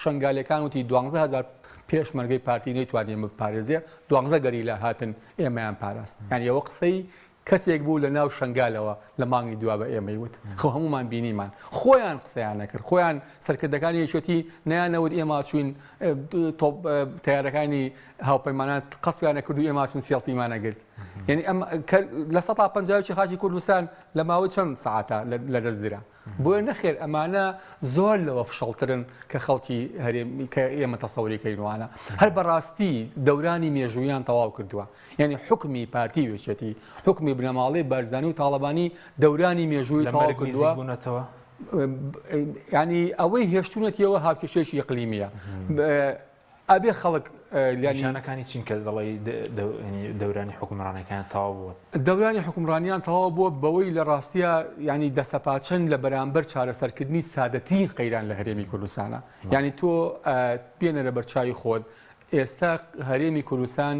شنگالەکان وتی 12,000 پێشمەرگەی پارتی نەیتوانین بپارێزێ 12 گەری لە هاتن ئێمەیان پاراست یعنی ئەوە قسەی کەسێک بوو لە ناو شنگالەوە لە مانگی دوا بە ئێمەی وت خۆ هەمومان بینیمان خۆیان قسەیان نەکرد خۆیان سەرکردەکانی یەکێتی نەیانەوت ئێمە چوین تیارەکانی هاوپەیمانان قەسیان نەکرد و ئێمە چون سێڵفیمانەگرت یعنی ئەم لە 150 خاکی کوردستان لە ماوەی چەند ساعتە لە دەستدرا بۆیە نەخێر ئەمانە زۆر لەوە فشەڵترن کە خەڵکی هەرێمی کە ئێمە تەسەوریکەینوانە هەر بەڕاستی دەورانی مێژوویان تەواو کردووە یعنی حکمی پارتی وێچێتی حکمی بنەماڵی بەرزانی و تاڵەبانی دەورانی مێژووی تەواو کردووە ینی ئەوەی هێشتونەتیەوە هاوکێشێکی ئیقلیمیە ئەبێ خەڵک نیشانەکانی چین کە دەڵی دەورانی حکومڕانەکان تەواو بووە دەورانی حکومڕانیان تەواو بووە بەوەی لە ڕاستیە ینی دەسەپاچن لە بەرامبەر چارەسەرکردنی سادەترین قەیران لە هەرێمی کوردستانە ینی تۆ بێنەرە بەرچاوی خۆت ئێستا هەرێمی کوردستان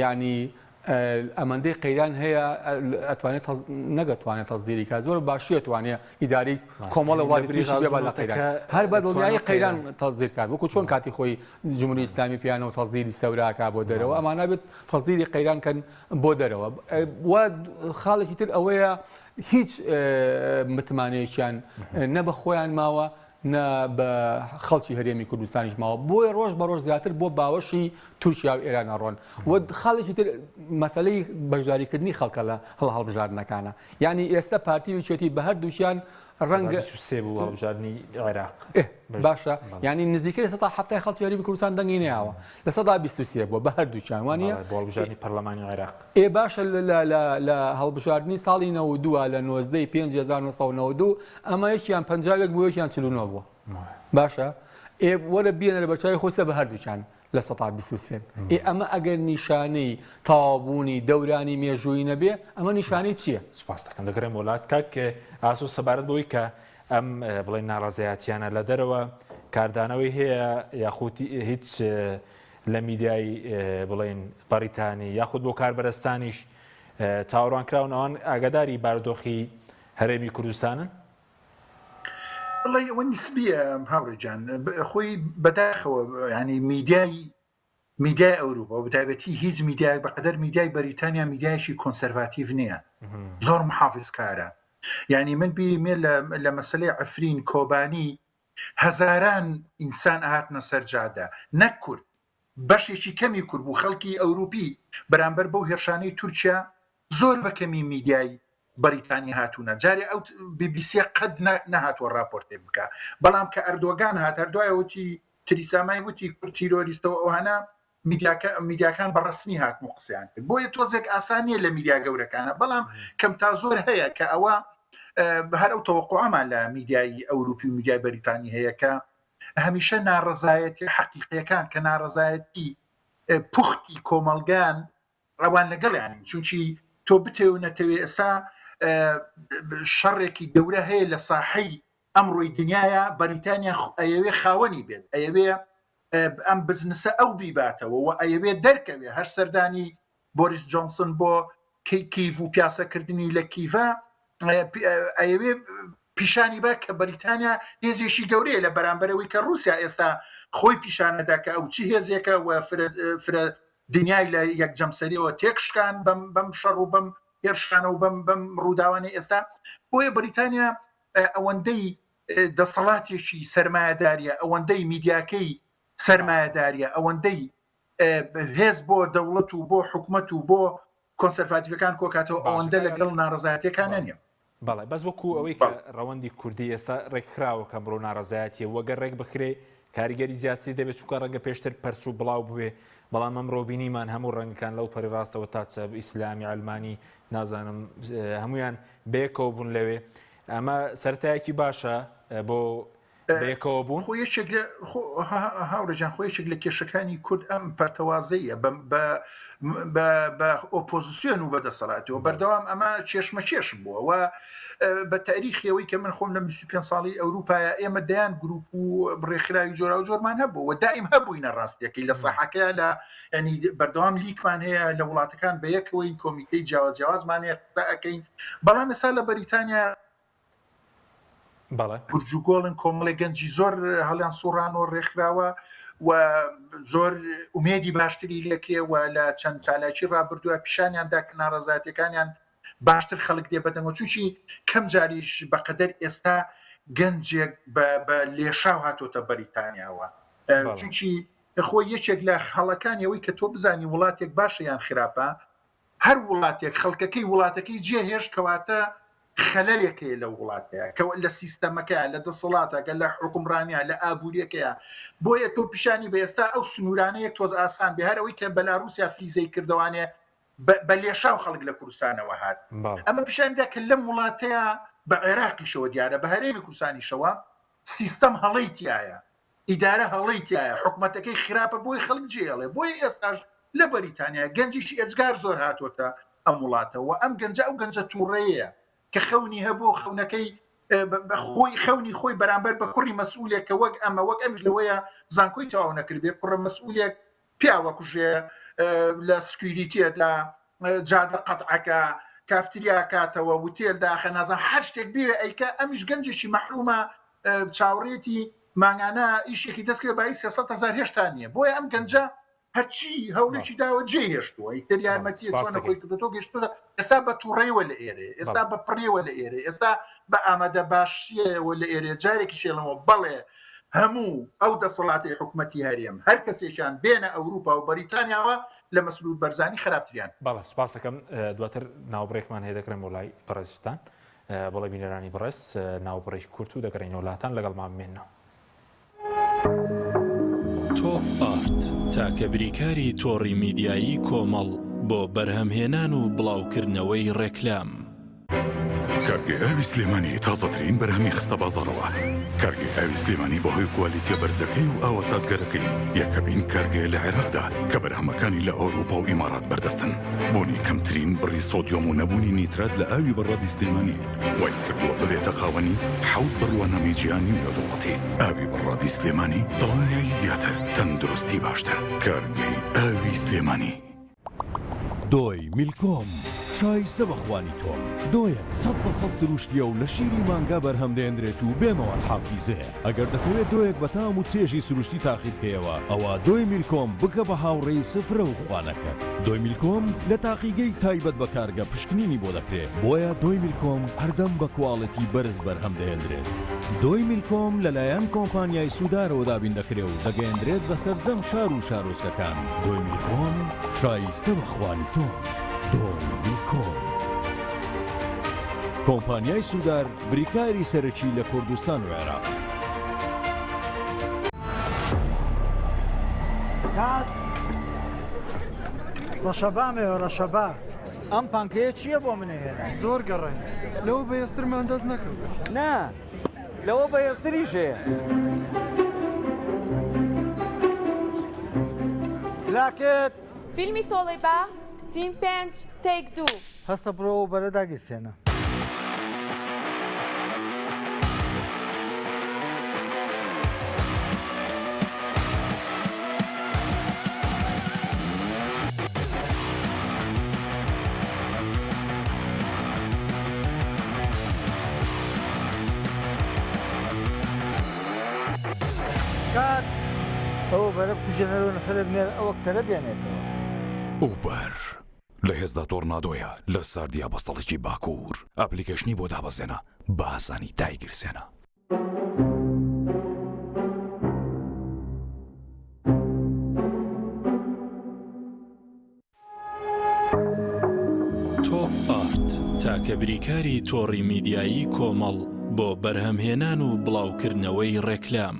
ینی ئەمەندەی قەیران هەیە ئەتوانێت نەگەتوانێت تەزیری کە زۆر باشی ئەتوانێت ئیداری کۆمەڵە وڵاتی تریشی بێ لە قەیران هەر بە دڵنیایی قەیران تەزیر کات وەکو چۆن کاتی خۆی جمهوری ئیسلامی پیانەوە تەزیری سەوراکە بۆ دەرەوە ئەمانە بێت تەزیری قەیران کەن بۆ دەرەوە و خاڵێکی تر ئەوەیە هیچ متمانەیەکیان نە بە خۆیان ماوە نە بە خەڵکی هەرێمی کوردستانیش ماوە بۆیە ڕۆژ بە ڕۆژ زیاتر بۆ باوەشی تورکیا و ئێران ئەڕۆن و خاڵێکی تر مەسەلەی بەشداریکردنی خەڵکە لە هەڵبژاردنەکانە یعنی ئێستا پارتی وچێتی بە هەردووکیان ڕەنگە بوو هەڵبژاردننی عێراق باشە ینی نزیکەی سەدا هەفتای خەڵکی هەرێمی کوردستان دەنگی نەیاوە لە سەدا 23 بووە بە هەردووکیان وانە هەڵبژاردننی پەرلەمانی عێراق باشە لە هەڵبژاردننی ساڵی 92 لە 1992 ئەمە یەکیان 50 بوو یەکیان 49 بووە باشە وەرە بێنەرە بەرچاوی خۆسە بە هەردووکیان لە 123 ئەمە ئەگەر نیشانەی تاوابوونی دەورانی مێژووی نەبێ ئەمە نیشانەی چییە؟ سوپاس دەکەم دەگەڕێم وڵات کاک ئاسو سەبارەت بۆی کە ئەم بڵێن ناڕازایەتیانە لە دەرەوە کاردانەوەی هەیە یاخود هیچ لە میدیای بڵێن بەریتانی یاخود بۆ کاربەرستانیش چاوەڕوانکراونەوەن ئاگاداری بارودۆخی هەرێمی کوردستانن؟ والله ئەوە نیسبیە هاوڕێجان خۆی بەداخەوە ینی میدیای ئەوروپا و بەتایبەتی هیچ میدیای بەقەدەر میدیای بەریتانیا میدیایشی کۆنسەرواتیڤ نییە زۆر محافظکارە یعنی من بیرمێ لە مەسلەی عفرین کۆبانی هەزاران ئینسان ئاهاتنە سەر جادە نەک کورد بەشێکی کەمی کورد بوو خەڵکی ئەوروپی بەرامبەر بەو هێرشانەی تورکیا زۆر بەکەمی میدیای بەریتانی هاتوونە جارێ ئەو BBC قەت نەهاتوە راپۆرتێ بکە بەڵام کە ئەردۆگان هات هەردوایەوتی تریسامای وتی کورد تیرۆریستەوە ئەوانە میدیاکان بەڕسمی هاتن و قسەیان کرد بۆیە تۆزێک ئاسانیە لە میدیا گەورەکانە بەڵام کەم تا زۆر هەیە کە ئەوە هەر ئەو تەوەقوعەمان لە میدیای ئەوروپی و میدیای بەریتانی هەیە کە هەمیشە ناڕەزایەتی حەقیقیەکان کە ناڕەزایەتی پوختی کۆمەڵگان ڕەوان لەگەڵیان چونچی تۆ بتێو نەتەوێ ئێستا شەڕێکی گەورە هەیە لە ساحەی ئەمڕۆی دنیاە بەریتانیا ئەیەوێ خاوەنی بێت ئەیەوێ ئەم بزنسە ئەو بیباتەوە و ئەیەوێ دەرکەوێ هەر سەردانی بۆریس جۆنسن بۆ کیڤ و پیاسەکردنی لە کیڤە ئەیەوێ پیشانی بە کە بەریتانیا هێزێکی گەورەیە لە بەرامبەرەوەی کە رووسیا ئێستا خۆی پیشانەدا کە ئەو چی هێزێکە و فرە دنیای لە یەکجەمسەریەوە تێکشکان بەم شەڕ و بەم هێرشانە و بەم ڕووداوانەی ئێستا بۆیە بەریتانیا ئەوەندەی دەسەڵاتێکی سەرمایەداریە ئەوەندەی میدیاکەی سەرمایەداریە ئەوەندەی هێز بۆ دەوڵەت و بۆ حکوومەت و بۆ کۆنسەرڤاتیڤەکان کۆکاتەوە ئەوەندە لەگەڵ ناڕەزایەتیەکانە نیە بەڵێ بەس وەکو ئەوەی کە ڕەوەندی کوردی ئێستا ڕێکخراوە کە بڕۆ ناڕەزایەتیە وەگەر ڕێک بخرێ کاریگەری زیاتری دەبێت چونکە ڕەنگە پێشتر پەرچ و بڵاو بوێ بەڵام ئەمڕۆ بینیمان هەموو ڕەنگەکان لەو پەری ڕاستەوە تا چە ئیسلامی ئەلمانی نازانم هەمویان بەیەکەوە بوون لەوێ ئەمە سەرەتایەکی باشە بۆ بەیەکەوە بوون هاوڕێجان خۆیشێک لە کێشەکانی کورد ئەم پەرتەوازەیە بە ئۆپۆزیسیۆن و بەدەسەڵاتەوە بەردەوام ئەمە چێشمە چێش بووە و بە تاریخیەوەی کە من خۆم لە 25 ساڵی ئەوروپایە ئێمە دەیان گروپ و بڕێکخراوی جۆرا و جۆرمان هەبوو و دائیم هەبووینە ڕاستیەکەی لە ساحەکەیە لە ینی بەردەوام لیکمان هەیە لە وڵاتەکان بە یەکەوەی کۆمیتەی جیاوازمان ئەەکەین بەڵام ئێستا لە بەریتانیا پورتوگۆڵن کۆمەڵی گەنجی زۆر هەڵیان سوڕان و ڕێکخراوە و زۆر ئومێدی باشتری لەکێ و لە چەند چالاکی ڕابردووە پیشانیاندا کە ناڕەزایەتیەکانیان باشتر خەڵک دێ بەدەنگەوە چونکی کەم جاریش بەقەدەر ئێستا گەنجێک بە لێشاو هاتۆتە بەریتانیاوە چونکی خۆی یەکێک لە خەڵەکانیەوەی کە تۆ بزانی وڵاتێک باشە یان خراپە هەر وڵاتێک خەڵکەکەی وڵاتەکەی جێهێش کەواتە خەلەلێکەیە لە وڵاتەیە کە لە سیستەمەکەیە لە دەسەڵاتەکە لە حکومڕانیە لە ئابوووریەکەیە بۆیە تۆ پیشانی بە ئێستا ئەو سنوورانەیەک تۆز ئاسان بێ هەرەوەی کە بەلاروسیا فیزەی کردوانێ بە لێشاو خەڵک لە کوردستانەوە هات ئەمە پیشانیدا کە لەم وڵاتەیە بە عێراقیشەوە دیارە بە هەرێمی کوردستانیشەوە سیستەم هەڵەی تایە ئیدارە هەڵەی تایە حکوومەتەکەی خراپە بۆی خەڵک جێڵێ بۆی ئێستاش لە بەریتانیا گەنجیشی ئەجگار زۆر هاتوۆتە ئەم وڵاتەوە ئەم گەنجە ئەو گەنجە تووڕەیە کە خەونی هەبوو خەونەکەی خۆی خەونی خۆی بەرامبەر بە کوڕی مەسئولێک کە وەک ئەمە وەک ئەمیش لەوەیە زانکۆی تەواو نەکرد بێ کوڕە مەسئولێک پیاوە کوژێ لە سکیوریتیەدا جادە قەتعەکە کافتریا کاتەوە وتێل داخە نازان هەر شتێک بێ ئەیکە ئەمیش گەنجێکی مەحرومە چاوەڕێتی ماگانە ئیشێکی دەستکرێ بای 300,000 هێشتا نییە بۆیە ئەم گەنجە هەرچی هەوڵێکی داوە جێ هێشتووە ئیتر یارمەتیە چۆنەکۆی کردوتۆ گەشتوە ئێستا بە تووڕێوە لە ئێرێ ئێستا بە پڕێوە لە ئێرێ ئێستا بە ئامادە باشیەوە لە ئێرێ جارێکی شێڵەوە بەڵێ هەموو ئەو دەسەڵاتی حکوومەتی هەرێم هەر کەسێکیان بێنە ئەوروپا و بەریتانیاوە لە مەسلول بەرزانی خراپتریان بەڵێ سپاس دەکەم دواتر ناوبڕێکمان هەیە دەکرێن بۆ لای پەرستان بەڵێ بینەرانی بەڕێست ناوبڕێک کورت و دەگەڕێنەوە وڵاتان لەگەڵمان بمێنەوە تۆپ ئارت تاکە بریکاری تۆڕی میدیایی کۆمەڵ بۆ بەرهەمهێنان و بڵاوکردنەوەی ڕێکلام کارگەی ئاوی سلێمانی تازەترین بەرهەمی خستە بازاڕەوە کارگەی ئاوی سلێمانی بەهۆی کوالیتیە بەرزەکەی و ئاوە سازگەرەکەی یەکەمین کارگەیە لە عێراقدا کە بەرهەمەکانی لە ئەوروپا و ئیمارات بەردەستن بۆنی کەمترین بڕی سۆدیۆم و نەبوونی نیترات لە ئاوی بەڕادی سلێمانی وای کردووە ببێتە خاوەنی حەوت بڕوانەمەی جیهانی و نەودەوڵەتی ئاوی بەڕادی سلێمانی دڵنیایی زیاتر تەندروستی باشتر کارگەی ئاوی سلێمانی دۆی میلکۆم شایستە بەخوانی تۆم دۆیەک 100% سروشتیە و لە شیری مانگا بەرهەم دێنرێت و بێمەوە حافیزەیە ئەگەر دەکەوێت دۆیەک بە تام و چێژی سروشتی تاقی بکەیەوە ئەوە دۆی میلکۆم بکە بە هاوڕێی سفرە و خوانەکەت دۆی میلکۆم لە تاقیگەی تایبەت بە کارگە پشکنینی بۆ دەکرێت بۆیە دۆی میلکۆم هەردەم بە کواڵەتی بەرز بەرهەم دێنرێت دۆی میلکۆم لەلایەن کۆمپانیای سوودارەوە دابین دەکرێت و دەگەیەندرێت بەسەر جەم شار و شارۆچکەکان دۆی میلکۆم شایستە بەخوانی تۆ دۆی میلکۆم کۆمپانیای سوودار بریکاری سەرەکی لە کوردستان و عێراق ڕەشەبامێ ڕەشەبا ئەم پانکەیە چییە بۆ منێهێنا زۆر گەڕێ لەوە بەهێزترمان دەست نەکەوت نا لەوە بەهێزتریش هەیە لاکێت فیلمی تۆڵی بە سین 5 تێک 2 هەستە بڕۆ و بەرە داگیرسێنە کات ئەوە بەرە بکوژێنەرەوە نەفرە بنێر ئەوە کتەرە بێنێتەوە ئوبەر لە هێزدا تۆڕنادۆیە لە ساردیا بەستەڵێکی باکوور ئەپلیکەشنی بۆ دابەزێنە بە ئاسانی دایگیرسێنە تۆپ ئارت تاکە بریکاری تۆڕی میدیایی کۆمەڵ بۆ بەرهەمهێنان و بڵاوکردنەوەی ڕێکلام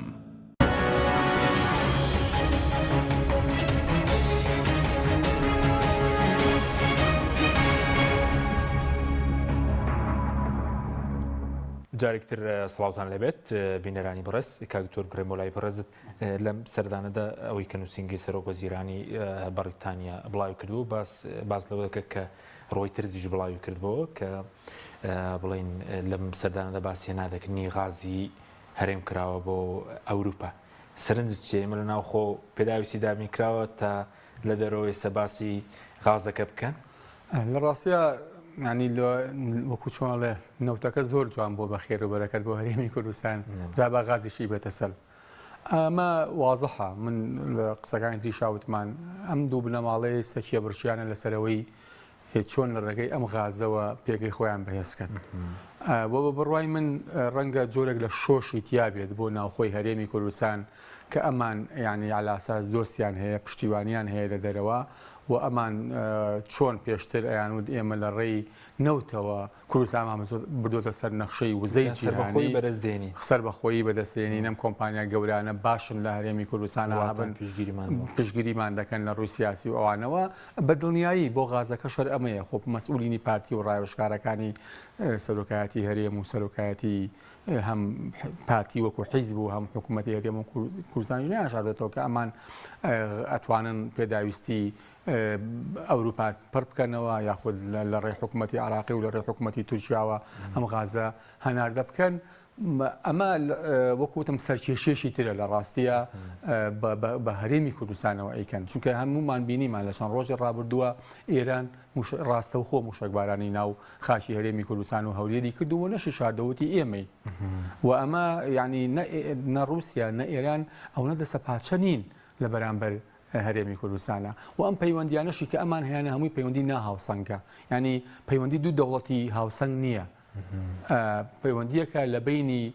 جارێکتر سڵاوتان لەبێت بینەرانی بەڕست کاکتۆر گرێمۆلای بەڕێزت لەم سەردانەدا ئەوەی کە نووسنگی سەرۆک وەزیرانی بەریتانیا بڵاوی کردو باس لەوە دەکە کە ڕۆی ترزیش بڵاوی کردبەوە کە بڵین لەم سەردانەدا باسی نادەکردنی غازی هەرێم کراوە بۆ ئەوروپا سەرنج چێ ئێمە لە ناوخۆ پێداویستی دابین کراوە تا لە دەرەوەی سەباسی غازەکە بکەن لە ڕاستیە ینی وەکو چۆنڵێ نەوتەکە زۆر جوان بۆ بەخێر و بەرەکەت بۆ هەرێمی کوردستان جا بە غازیشی بێتە سەر ئەمە وازەحە من لە قسەکانی تری شاوتمان ئەم دوو بنەماڵەی سەکیە بڕشیانە لەسەرەوەی چۆن لە ڕێگەی ئەم غازەوە پێگەی خۆیان بەهێزکەن. بۆ بە بڕوای من ڕەنگە جۆرێک لە شۆشی تیابێت بۆ ناوخۆی هەرێمی کوردستان کە ئەمان یعنی علاساس دۆستیان هەیە پشتیوانیان هەیە لە دەرەوە و ئەمان چۆن پێشتر ئەیانود ئێمە لە ڕێی نەوتەوە کوردستان بردوۆتە سەر نەخشەی وزەی جیهانی بەدەستدێنی سەر بەخۆیی بەدەستێنی نەم کۆمپانیا گەورانە باشن لە هەرێمی کوردستانە هەبن پشگیریمان دەکەن لە ڕووی سیاسی و ئەوانەوە بە دڵنیایی بۆ غازەکە شەر ئەمەیە خۆ مەسئولینی پارتی و ڕایوەشکارەکانی سەرۆکایەتی هەرێم و سەرۆکایەتی هەم پارتی وەکو حیزب و هەم حکوومەتی هەرێم و کوردستانی ناشاردێتەوە کە ئەمان ئەتوانن پێداویستی ئەوروپا پڕ بکەنەوە یاخود لە ڕێی حکوومەتی عراقی و لە ڕێی حکوومەتی تورکیاوە ئەم غازە هەناردە بکەن. ئەمە وەکوتم سەرکێشێشی ترە لە ڕاستیە بە هەرێمی کوردستانەوە ئەیکەن چونکە هەمومان بینیمان لە چەند ڕۆژی ڕابردووە ئێران ڕاستەوخۆ موشکبارانی ناو خاشی هەرێمی کوردستان و هەولێری کردووە نەشی شاردەوتی ئێمەی و ئەمە یعنی نە رووسیا نە ئێران ئەو نەدەسە پاچە نین لە بەرامبەر هەرێمی کوردستانە و ئەم پەیوەندیانەشی کە ئەمان هەیەە هەمووی پەیوەندی ناهاوسەنگە ینی پەیوەندی دوو دەوڵەتی هاوسەنگ نییە پەیوەندیەکە لە بینی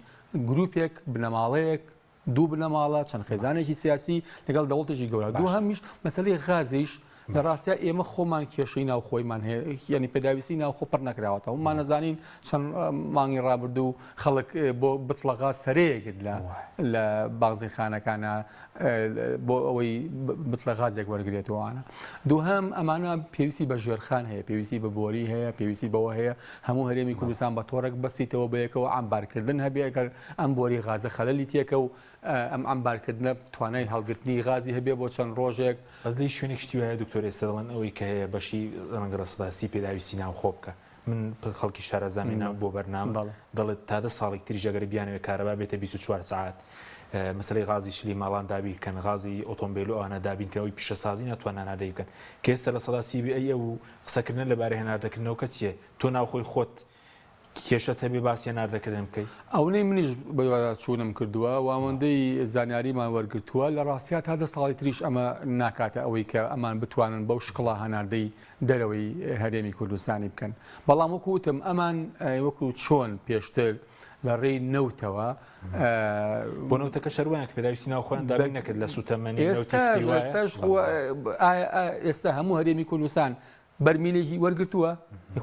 گروپێک بنەماڵەیەک دوو بنەماڵە چەند خێزانێکی سیاسی لەگەڵ دەوڵەتێکی گەورە دوو هەمیش مەسەلەی غازیش لە ڕاستە ئێمە خۆمان کێشەی ناو خۆیمان هەیە ینی پێداویستی ناو خۆ پڕ نەکراوەتەوە ومان نەزانین چەند مانگی ڕابردوو خەڵک بۆ بتڵەغا سەرەیەکت لە بازی خانەکانە بۆ ئەوەی بتڵە غازێک وەرگێتەوەوانە دووهەم ئەمانە پێویستی بە ژێرخان هەیە پێویستی بە بۆری هەیە پێویستی بەوە هەیە هەموو هەرێمی کوردستان بە تۆڕێک بەسیتەوە بەیەکەوە ئەمبارکردن هەبێکە ئەم بۆری غازە خەلەلی تێکە و ئەم ئەمبارکردنە توانای هەڵگرتنی غازی هەبێ بۆ چەند ڕۆژێک بەزلی شوێنێک شتی وایە دکتۆر ئێستا دەڵێن ئەوەی کە هەیە بەشی ڕەنگەڕەسەداسی پێداویستی ناو خۆ بکە من خەڵکی شارەزانی ناو بۆ بەرنام دەڵێت تا 10 ساڵێک تری ژەگەر بیانەوە کارەبا بێتە 24 ساعت مەسەلەی غازی شلی ماڵان دابیکەن غازی ئۆتۆمبیل و ئەوانە دابینکەوەی پیشەسازی ناتوانان نادەیکەن کە ئێستا لە سەدا CBA و قسەکردن لەبارەی هێناردەکردنەوە کە چییە تۆ ناوخۆی خۆت کێشە هەبێ باسی ناردەکردن بکەیت ئەوەی منیش بە چوونم کردووە وامەندەی زانیاریمان وەرگرتووە لە ڕاستیات تا 10 ساڵی تریش ئەمە ناکاتە ئەوەی کە ئەمان بتوانن بەو شقڵا هەناردەی دەرەوەی هەرێمی کوردستانی بکەن بەڵام وەکوتم ئەمان وەکو چۆن پێشتر لە ڕێی نەوتەوە بۆ نەوتەکە شەروایان کە پێداویستی ناوخۆیان دابین نەکرد لە سوتەمەنی ئێستا هەموو هەرێمی کوردستان بەرمیلێکی وەرگرتووە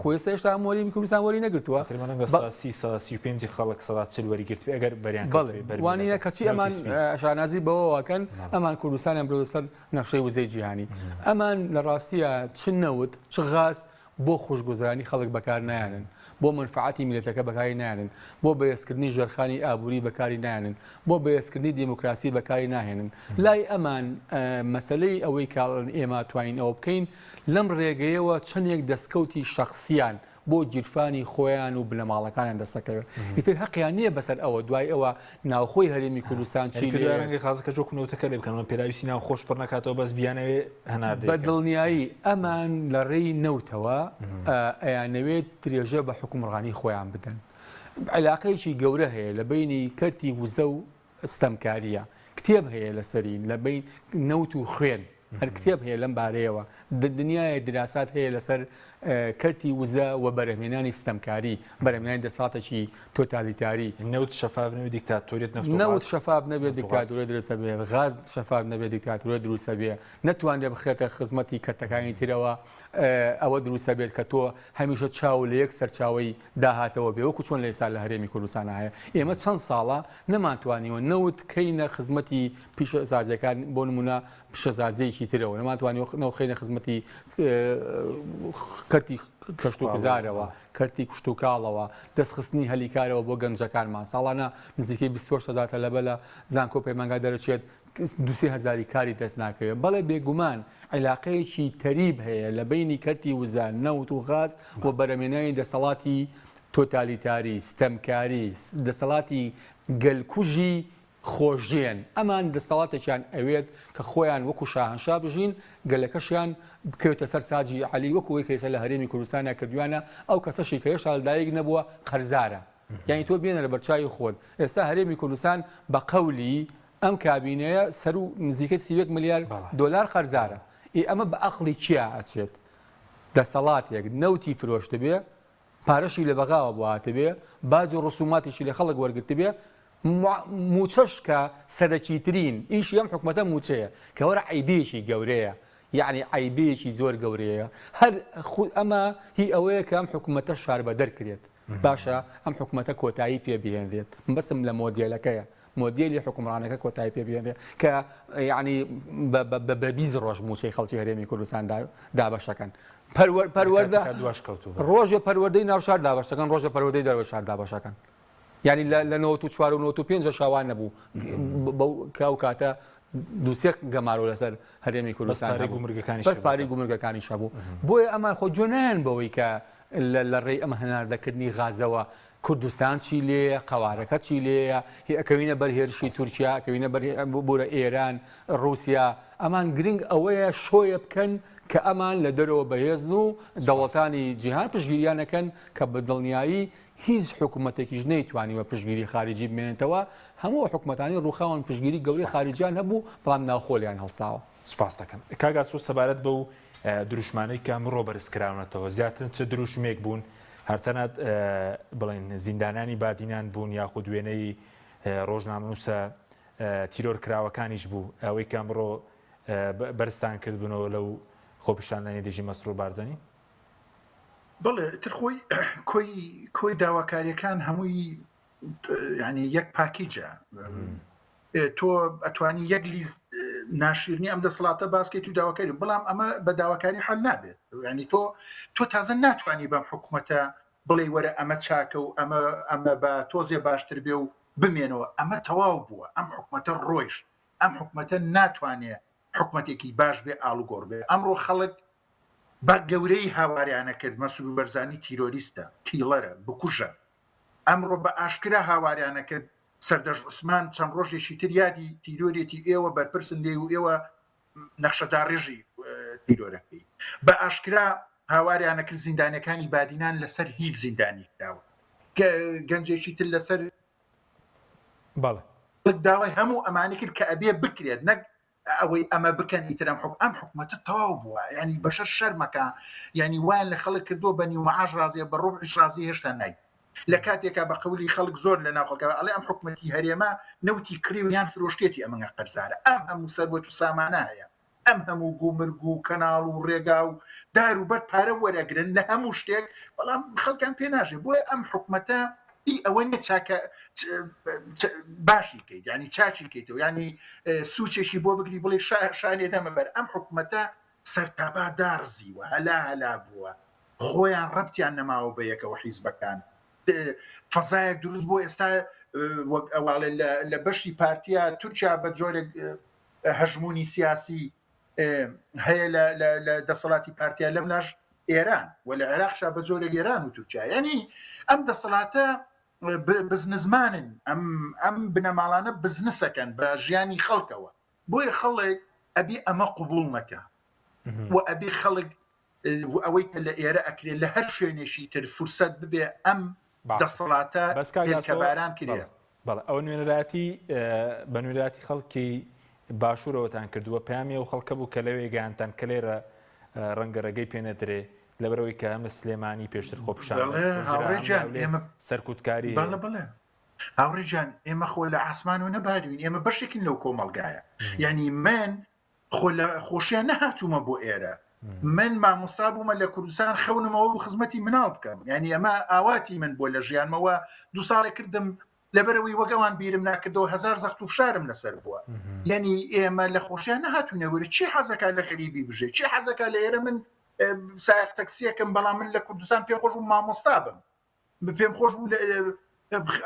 خۆ ئێستا هێشتا هەمووەری کوردستان وەری نەگرتووە 35 خەڵک 40 وەریگرت ئەگەر بەریان وانە کەچی ئەمان شانازی بەوەکەن ئەمان کوردستانیان برۆسەر نەخشەی وزەی جیهانی ئەمان لە ڕاستیە چ نەوت چ غاز بۆ خۆشگوزرانی خەڵک بەکار نایانن بۆ منفعاتی میلەتەکە بەکاری نایانن بۆ بەهێزکردنی ژێرخانی ئابووری بەکاری نایانن بۆ بەهێزکردنی دیموکراسی بەکاری ناهێنن لای ئەمان مەسلەی ئەوەی کاڵن ئێمە توانین ئەوە بکەین لەم ڕێگەیەوە چەندێک دەستکەوتی شخصیان بۆ جیرفانی خۆیان و بنەماڵەکانیان دەستەکەوێت ئیتر حەقیان نییە بەسەر ئەوە دوای ئەوە ناوخۆی هەرێمی کوردستان چیڕەنگی خازەکە جۆکنەوتەکە لێ بکەنەوە پێداویستی ناو خۆش پڕ نکاتەوە بەس بیانەوێ هەناردە بە دڵنیایی ئەمان لە ڕێی نەوتەوە ئەیانەوێت درێژە بە حکومڕانی خۆیان بدەن علاقەیەکی گەورە هەیە لە بینی کەرتی وزە و ستەمکاریە کتێب هەیە لەسەری لە بین نەوت و خوێن هەر کتێب هەیە لەم بارەیەوە دنیای دراسات هەیە لەسەر کەرتی وزە و بەرهمێنانی ستەمکاری بەرهمێنانی دەساتێکی تۆتالیتاری نەوت شەفاف نەبێت دیکتاتۆریەت نەوت شەفاف نەبێت دیکتاتۆریە دروستە بێ غاز شەفاف نەبێت دیکتاتۆریە دروستە بێ نەتوانێت بخرێتە خزمەتی کەرتەکانی ترەوە ئەوە دروستە بێت کە تۆ هەمیشە چاو لە یەک سەرچاوی داهاتەوە بێ وەکو چۆن لە ئێستا لە هەرێمی کوردستان هەیە ئێمە چەند ساڵە نەمانتوانیوە نەوت کەینە خزمەتی پیشەسازیەکان بۆ نمونە پیشەسازیەکی ترەوە نەمانتوانیوە نەوخینە خزمەتی کەرتی کەشت و گوزارەوە کەرتی کوشت و کاڵەوە دەستخستنی هەلیکارەوە بۆ گەنجەکانمان ساڵانە نزیکەی 24,000 لە بە لە زانکۆ پەیمانگا دەرەچێت 2,000 کاری دەست ناکەوێت بەڵێ بێگومان عیلاقەیەکی تەریب هەیە لە بینی کەرتی وزان نەوت و غاز بۆ بەرەمێنانی دەسەڵاتی تۆتالیتاری ستەمکاری دەسەڵاتی گەلکوژی خۆشیێن ئەمان دەسەڵاتێکیان ئەوێت کە خۆیان وەکو شاهنشا بژین گەلەکەشیان بکەوێتە سەر ساجی عەلی وەکوی کەیسە لە هەرێمی کوردستانە کردوانە ئەو کەسەشی کە هێشتا لەدایک نەبووە قەرزارە یعنی تۆ بێنە لە بەرچاوی خۆت ئێستا هەرێمی کوردستان بە قەولی ئەم کابینەیە سەر و نزیکە 30 میلیارد دلار قەرزارە ئەمە بە عەقڵی کیا ئەچێت دەسەڵاتێک نەوتی فرۆشت بێ پارەشی لە بەغاوە بواتە بێ باج و ڕسوماتیشی لە خەڵک وەرگرت بێ موچەش کە سەرەکیترین ئیشی ئەم حکومەتە موچەیە کە وەرە عیبێکی گەورەیە یعنی عیبێکی زۆر گەورەیە هەر ئەمە هی ئەوەیە کە ئەم حکومەتە شار بە دەرکرێت باشە ئەم حکومەتە کۆتایی پێبهێنرێت بەسم لە مۆدیێلەکەیە مۆدیێلی حکومڕانەکە کۆتایی پێبهێنرێت کە یعنی بە 20 ڕۆژ موچەی خەڵکی هەرێمی کوردستان دابەشەکەن پەروەردە ڕۆژە پەروەردەی ناو شار دابەشەکەن ڕۆژە پەروەردەی دەروە شار دابەشەکەن یعنی لە 94 و 95 شاوان نەبوو کە ئەو کاتە دووسێ گەمارۆ لەسەر هەرێمی کوردستان بەس پارەی گومرگەکانی شەبوو بۆیە ئەمە خۆ جۆنیان بەوەی کە لە ڕێی ئەمە هەناردەکردنی غازەوە کوردستان چی لێە قەوارەکە چی لێە ئەکەوینە بەرهێرشی تورکیا ئەکەوینە بۆرە ئێران رووسیا ئەمان گرنگ ئەوەیە شۆیە بکەن کە ئەمان لە دەرەوە بەهێزن و دەوڵەتانی جیهان پشگیریانەکەن کە بە دڵنیایی هیچ حکوومەتێکیش نەیتوانیوە پشگیری خارجی بمێنێتەوە هەموو حکوومەتانی ڕووخاوان پشگیری گەوری خارجیان هەبوو بەڵام ناوخۆلیان هەڵساوە. سپاس دەکەم کاگاسۆ سەبارەت بە و دروشمانەی کە ئەمڕۆ بەرزکراونەتەوە زیاتر چه دروشمێک بوون هەرتەنەت بڵێن زیندانانی بادینان بوون یاخود وێنەی ڕۆژنامەنووسە تیرۆرکراوەکانیش بوو ئەوەی کە ئەمڕۆ بەرزتان کردبوونەوە لەو خۆپیشاندانی دژی مەسرور بارزانانی بڵێ تر کۆی داواکاریەکان هەمووی ینی یەک پاکیجە تۆ ئەتوانی یەک لیست ناشرنی ئەم دەسەڵاتە باسکەیت و داواکاری بەڵام ئەمە بە داواکاری حەل نابێت ینی تۆ تازە ناتوانانی بەم حکوومەتە بڵێ وەرە ئەمە چاکە و ئەمە بە تۆزێ باشتر بێ و بمێنەوە ئەمە تەواو بووە ئەم حکوومەتە ڕۆیش ئەم حکوومەتە ناتوانێت حکوومەتێکی باش بێ ئاڵوگۆڕ بێ ئەمڕۆ خەڵک بە گەورەی هاواریانە کرد مەسرور بەرزانی تیرۆریستە کیلەرە بکوژە ئەمڕۆ بە ئاشکرا هاواریانە کرد سەردەژ عوسمان چەند ڕۆژێکی تر یادی تیرۆرێتی ئێوە بەرپرسن لێ و ئێوە نەخشەدار ڕێژی تیرۆرەکەی بە ئاشکرا هاواریانە کرد زیندانەکانی بادینان لەسەر هیچ زیندانی کراوە گەنجێکی تر لەسەر داوای هەموو ئەمانی کرد کە ئەبێ بکرێت نەک ئەوەی ئەمە بکەن ئیتر ئەم حکومەتە تەواو بووە ینی بەشەر شەرمەکە ینی وایان لە خەڵک کردووە بە نیومەعاش ڕازیە بە ڕۆژ ڕازی هێشتا نای لە کاتێکا بە قەولی خەڵک زۆر لە ناوخەکە ئەڵێ ئەم حکومەتی هەرێمە نەوتی کڕی و یان فرۆشتێتی ئەمەگە قەرزارە ئەم هەموو سەروەت و سامانە هەیە ئەم هەموو گومرگ و کەناڵ و ڕێگا و داروبەر پارە وەرەگرن لە هەموو شتێک بەڵام خەڵکان پێ ناژێ بۆیە ئەم حکومەتە ئەوە نە چاکە باشی کەیت ینی چاچی کەیتەوە ینی سوچێکی بۆ بگری بڵێ شانێ دەمەبەر ئەم حکومەتە سەرتاپا دارزیوە هەلا بووە خۆیان ڕەبتیان نەماوە بە یەکەوە حیزبەکان فەزایەک دروست بۆ ئێستا ئەواڵێ لە بەشی پارتیا تورکیا بە جۆرێک هەژمونی سیاسی هەیە لە دەسەڵاتی پارتیا لەم لاش ئێران و لە عێراقشا بە جۆرێک ئێران و تورکیا ینی ئەم دەسەڵاتە بزنزمانن ئەم بنەماڵانە بزنسەکەن بە ژیانی خەڵکەوە بۆیە خەڵک ئەبی ئەمە قوبوڵ نەکە و ئەبی خەڵک ئەوەی کە لە ئێرە ئەکرێت لە هەر شوێنێکی تر فرسەت ببێ ئەم دەسەڵاتە کەباران کرێ بەڵێ ئەو نوێنەراتی بە نوێنەراتی خەڵکی باشوورەوەتان کردووە پامی و خەڵکە بوو کە لەوێ گەیانتان کە لێرە ڕەنگە ڕێگەی پێنەدرێ لەبەرەوەی کە ئەم سلێمانی پێشتر خۆپشان سەرکوتکاری هاوڕێجان ئێمە خۆ لە ئاسمان و نەباروین ئێمە بەشێکین لەو کۆمەڵگایە یعنی من خۆشیان نەهاتوومە بۆ ئێرە من مامۆستا بوومە لە کوردستان خەونمەوە بۆ خزمەتی مناڵ بکەم ینی ئەمە ئاواتی من بۆ لە ژیانمەوە 2 ساڵێک کردم لەبەرەوەی وەگەوان بیرم ناکردەوە 1000 زەخت و فشارم لەسەر بووە یعنی ئێمە لە خۆشیان نەهاتوونەوەرە چی حەزەکە لە غەریبی بژێ چی حەزەکە لە ئێرە من سایق تەکسیەکەم بەڵام من لە کوردستان پێم خۆش بوو مامۆستا بم پێم خۆش بوو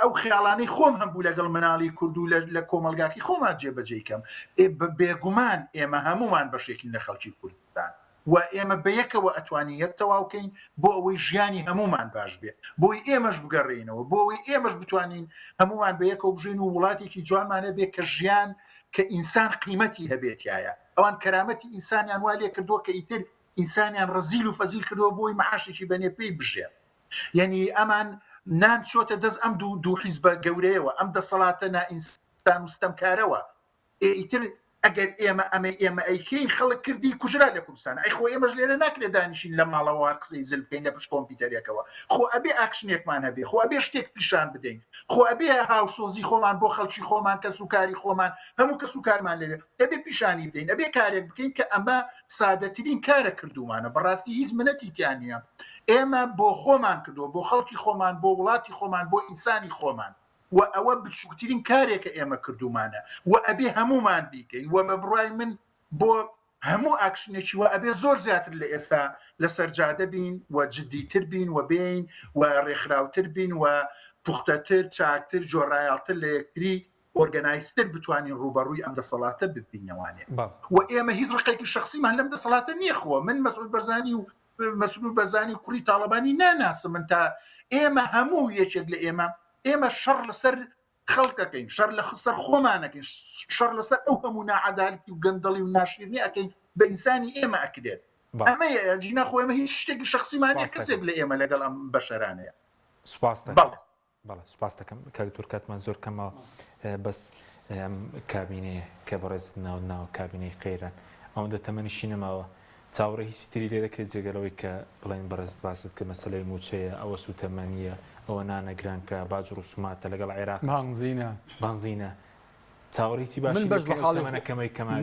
ئەو خیاڵانەی خۆم هەبوو لەگەڵ مناڵی کورد و لە کۆمەلگاکی خۆمان جێبەجێکەم بێگومان ئێمە هەمومان بەشێکین لە خەڵکی کوردستان و ئێمە بەیەکەوە ئەتوانی یەک تەواوکەین بۆ ئەوەی ژیانی هەمومان باش بێت بۆی ئێمەش بگەڕێنەوە بۆ ئەوەی ئێمەش بتوانین هەمومان بەیەکەوە بژین و وڵاتێکی جوانمانە بێت کە ژیان کە ئینسان قیمەتی هەبێتایە ئەوان کەرامەتی ئینسانیان وا لێ کردووە کە ئیتر ئینسانیان ڕزیل و فەزیل کردەوە بۆی معاشێکی بەنێپێی بژێت یعنی ئەمان نان چۆتە دەست ئەم دوو حیزبە گەورەیەوە ئەم دەسەڵاتە نائینسان و ستەمکارەوە ئیتر ئەگەر ئێمە ئەیکەین خەڵک کردی کوژرا لە کوردستان ئەی خۆ ئێمەش لێرە ناکرێت دانیشین لە ماڵەوە قسەی زل بکەین لە پشت کۆمپیوتەرێکەوە خۆ ئەبێ ئاکشنێکمان هەبێ خۆ ئەبێ شتێک پیشان بدەین خۆ ئەبێ هاوسۆزی خۆمان بۆ خەڵکی خۆمان کە سوکاری خۆمان هەموو کە سوکارمان لێوێ ئەبێ پیشانی بدەین ئەبێ کارێک بکەین کە ئەمە سادەترین کارە کردومانە بەڕاستی هیچ منەتی تیان نییە ئێمە بۆ خۆمان کردو بۆ خەڵکی خۆمان بۆ وڵاتی خۆمان بۆ ئینسانی خۆمان و ئەوە بچووکترین کارێکە ئێمە کردومانە و ئەبێ هەمومان بیکەین و بە بڕای من بۆ هەموو ئاکشنێکی و ئەبێ زۆر زیاتر لە ئێستا لەسەر جادە بین و جددیتر بین و بین و ڕێکخراوتر بین و پوختەتر چاکتر جۆڕایالتر لە یەکتری ئۆرگەنایزتر بتوانین ڕوبەڕووی ئەم دەسەڵاتە ببینەوانێ و ئێمە هیچ ڕقێکی شخصیمان لەم دەسەڵاتە نییەخۆ من مەسعود بەرزانی و کوڕی تاڵەبانی ناناسم من تا ئێمە هەموو یەکێک لە ئێمە شەڕ لەسەر خەڵکەکەین شەڕ لەسەر خۆمانەکەین شەڕ لەسەر ئەو هەموو نەعەدالەتی و گەندەڵی و ناشیرنی ئەکەین بە ئینسانی ئێمە ئەکرێت ئەمە جینا خۆ ئێمە هیچ شتێکی شخصیمانە کەسێک لە ئێمە لەگەڵ ئەم بەشەرانەیە بەڵێ سوپاس دەکەم کاکتور کاتمان زۆر کەمەوە بەس کابینەیە کە بەڕێز ناو کابینەی خێران ئەوەندە تەمەنیشی نەماوە چاوەڕێ هیچ تری لێ دەکرێت جێگەلەوەی کە بڵێن بەڕێز باست کە مەسەلەی موچەیە ئەوە سوتەمەنیە ئەوە نانەگرانکە باج ڕوسوماتە لەگەڵ عێراق بانزینە چاوەڕێکی باش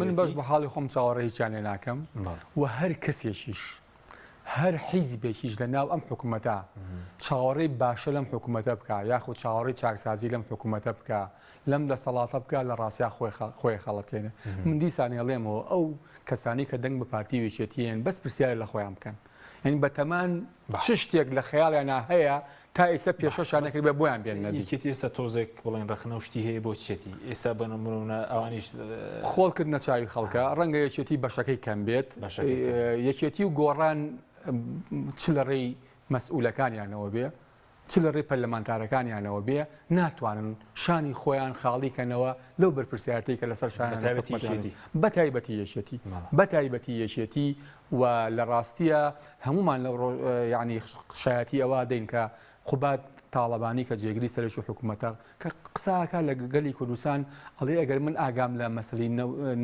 من بەش بە حاڵی خۆم چاوەڕێیان لێ ناکەم و هەر کەسێکیش هەر حیزبێکیش لە ناو ئەم حکوومەتە چاوەڕێی باشە لەم حکوومەتە بکە یاخود چاوەڕێی چاکسازی لەم حکوومەتە بکە لەم دەسەڵاتە بکە لە ڕاستیا خۆی خەڵەتێنێ من دیسانێ لێمەوە ئەو کەسانی کە دەنگ بە پارتی وێچێتیان بەس پرسیارە لە خۆیان بکەن یعنی بەتەمان چ شتێک لە خەیاڵیان هەیە تا ئێستا پێشەشانەکەی بە بۆیان بێنەکێت ئێستا تۆزێک بڵێن ڕخنە و شتی هەیە بۆ چێتی ئێستا بنمونە ئەوانیش خۆڵکردنە چاوی خەڵکە ڕەنگە یەکێتی بەشەکەی کەم بێت یەکێتی و گۆڕان چ لە ڕێی مەسئولەکانیانەوە بێ چ لە ڕێی پەرلەمانتارەکانیانەوە بێ ناتوانن شانی خۆیان خاڵیکەنەوە لەو بەرپرسیارەتی کە لەسەر شانە بەتایبەتی یەکێتی و لە ڕاستیە هەمومان لە یعنی شایەتی ئەوە دەین کە خوبات تاڵەبانی کە جێگری سەرش و حکوومەتە کە قساکە لە گەلی کوردستان ئەڵێ ئەگەر من ئاگام لە مەسەلی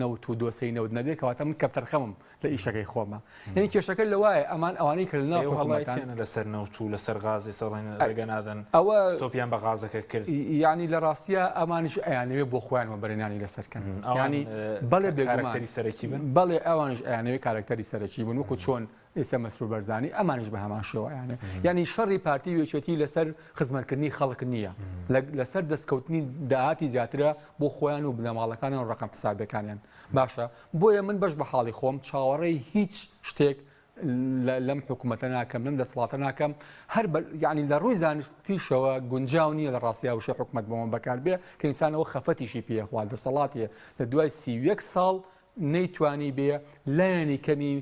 نەوت و دۆسەی نەوت نەبێت کەواتە من کەپتەرخەمم لە ئیشەکەی خۆمە یعنی کێشەکە لەوایە ئەمان ئەوانەی کە لەناو هەڵاتیانە لەسەر نەوت و لەسەر غازی سەڵێن ڕێگەنادەن ئەوە ستۆپیان بە غازەکە کرد یعنی لە ڕاستیە ئەمانش ئەیانەوێت بۆ خۆیانەوە بەرەنانی لەسەرکەن ینی بەڵێ بێگومانی سەرەکی بن بەڵێ ئەوانش ئەیانەوێت کارکتەری سەرەکی بن وەکو چۆن ئێستا مەسرور بەرزانی ئەمانش بە هەمان شێوەیانە یعنی شەڕی پارتی وێچێتی لەسەر خزمەتکردنی خەڵک نییە لەسەر دەستکەوتنی داهاتی زیاترە بۆ خۆیان و بنەماڵەکانیان ڕقم حسابەکانیان باشە بۆیە من بەش بە حاڵی خۆم چاوەڕێی هیچ شتێک لەم حکوومەتە ناکەم لەم دەسەڵاتە ناکەم هەر یعنی لە ڕووی زانستیشەوە گونجاو نییە لە ڕاستیا وشە حکوومەت بۆمە بەکار بێ کە ئینسانەوە خەفەتیشی پێخوا دەسەڵاتیە لە دوای 31 ساڵ نەیتوانی بێ لایەنی کەمی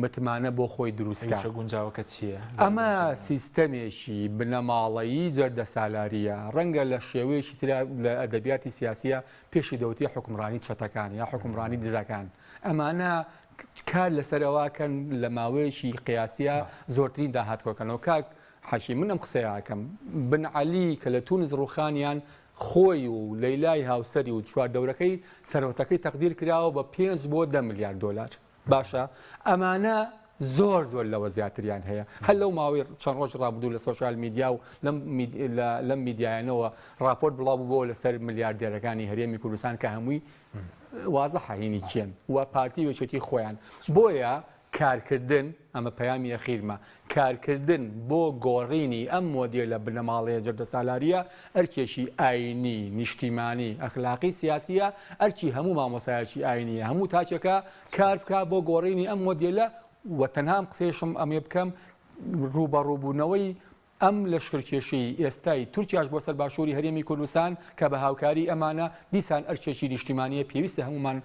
متمانە بۆ خۆی دروستکە گونجاوەکە چییە؟ ئەمە سیستەمێکی بنەماڵەیی جەردەسالاریە ڕەنگە لە شێوەیەکی ترا لە ئەدەبیاتی سیاسیە پێشی دەوتی حکومڕانی چەتەکان یا حکومڕانی دزەکان ئەمانە کار لەسەرەوەکەن لە ماوەیەکی قیاسیە زۆرترین داهاتکۆکەنەوە کاک حەشی من ئەم قسەیەکەم بن عەلی کە لە تونس ڕوخانیان خۆی و لەیلای هاوسەری و چواردەورەکەی سەرۆتەکەی تەقدیر کراوە بە 5 بۆ 10 میلیارد دلار باشە ئەمانە زۆر لەوە زیاتریان هەیە هەر لەو ماوەی چەند ڕۆژ ڕابردوو لە سۆشیال میدیا و لەم میدیایانەوە راپۆرت بڵاو بۆ لەسەر ملیاردێرەکانی هەرێمی کوردستان کە هەمووی وازە حەهینی کێن و پارتی وێچێتی خۆیان بۆیە کارکردن ئەمە پەیامی ئەخیرمە کارکردن بۆ گۆڕینی ئەم مۆدیلە بنەماڵەیە جەردەسالاریە ئەرکێکی ئاینی نیشتیمانی ئەخلاقی سیاسیە ئەرکی هەموو مامۆسایەکی ئاینیە هەموو تاچەکە کار بکە بۆ گۆڕینی ئەم مۆدیلە و تەنها قسێشم ئەمێ بکەم ڕوبەڕووبوونەوەی ئەم لەشکرکێشی ئێستای تورکیاش بۆ سەر باشووری هەرێمی کوردستان کە بە هاوکاری ئەمانە دیسان ئەرچێکی نیشتیمانیە پێویستە هەمومان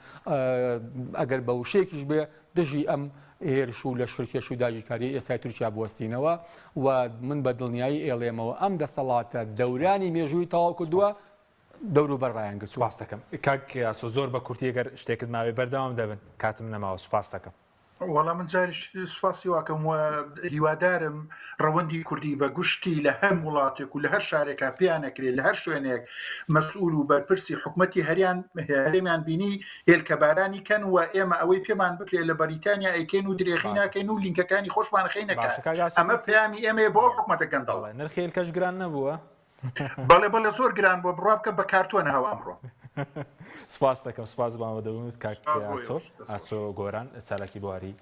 ئەگەر بە وشەیەکیش بێ دژی ئەم هێرش و لەشکرکێش و داگیرکاری ئێستای تورکیا بوەستینەوە و من بە دڵنیایی ئێڵێمەوە ئەم دەسەڵاتە دەورانی مێژووی تەواو کردووە دەور و بەرڕایان سوپاس دەکەم کاک یاسۆ زۆر بە کورتی ئەگەر شتێکت ماوێ بەردەوام دەبن کاتم نەماوە سوپاس دەکەم وەڵام من جاریش سوپاسی واکەم و هیوادارم ڕەوەندی کوردی بە گشتی لە هەر وڵاتێک و لە هەر شارێکا پێیانەکرێت لە هەر شوێنێک مەسئول و بەرپرسی حکوومەتی هەرێمیان بینی هێلکەبارانی کەن و ئێمە ئەوەی پێمان بکرێت لە بەریتانیا ئەیکەین و درێخی ناکەین و لینکەکانی خۆشمان خەینەکە ئەمە پەیامی ئێمە بۆ حکوومەتە گەندەڵە نرخی هێلکەش گران نەبووە بەڵێ زۆر گران بۆ بڕوا بکە بە کارتۆنە هەوا ئەمڕۆ سپاس دەکەم سپاس بامە دەبێت کاک ئاسۆ گۆران چالاکی بواری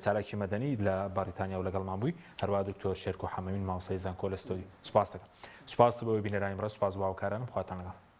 چالاکی مەدەنی لە باریتانیا و لەگەڵمان بووی هەروە دکتۆر شێرکۆ حەمەمین مامۆستای زانکۆ لە ستۆدیۆ سپاس دەکەم سپاس بەوەی بینەرانی بڕە سپاس باوکارانم خواتان لەگەڵ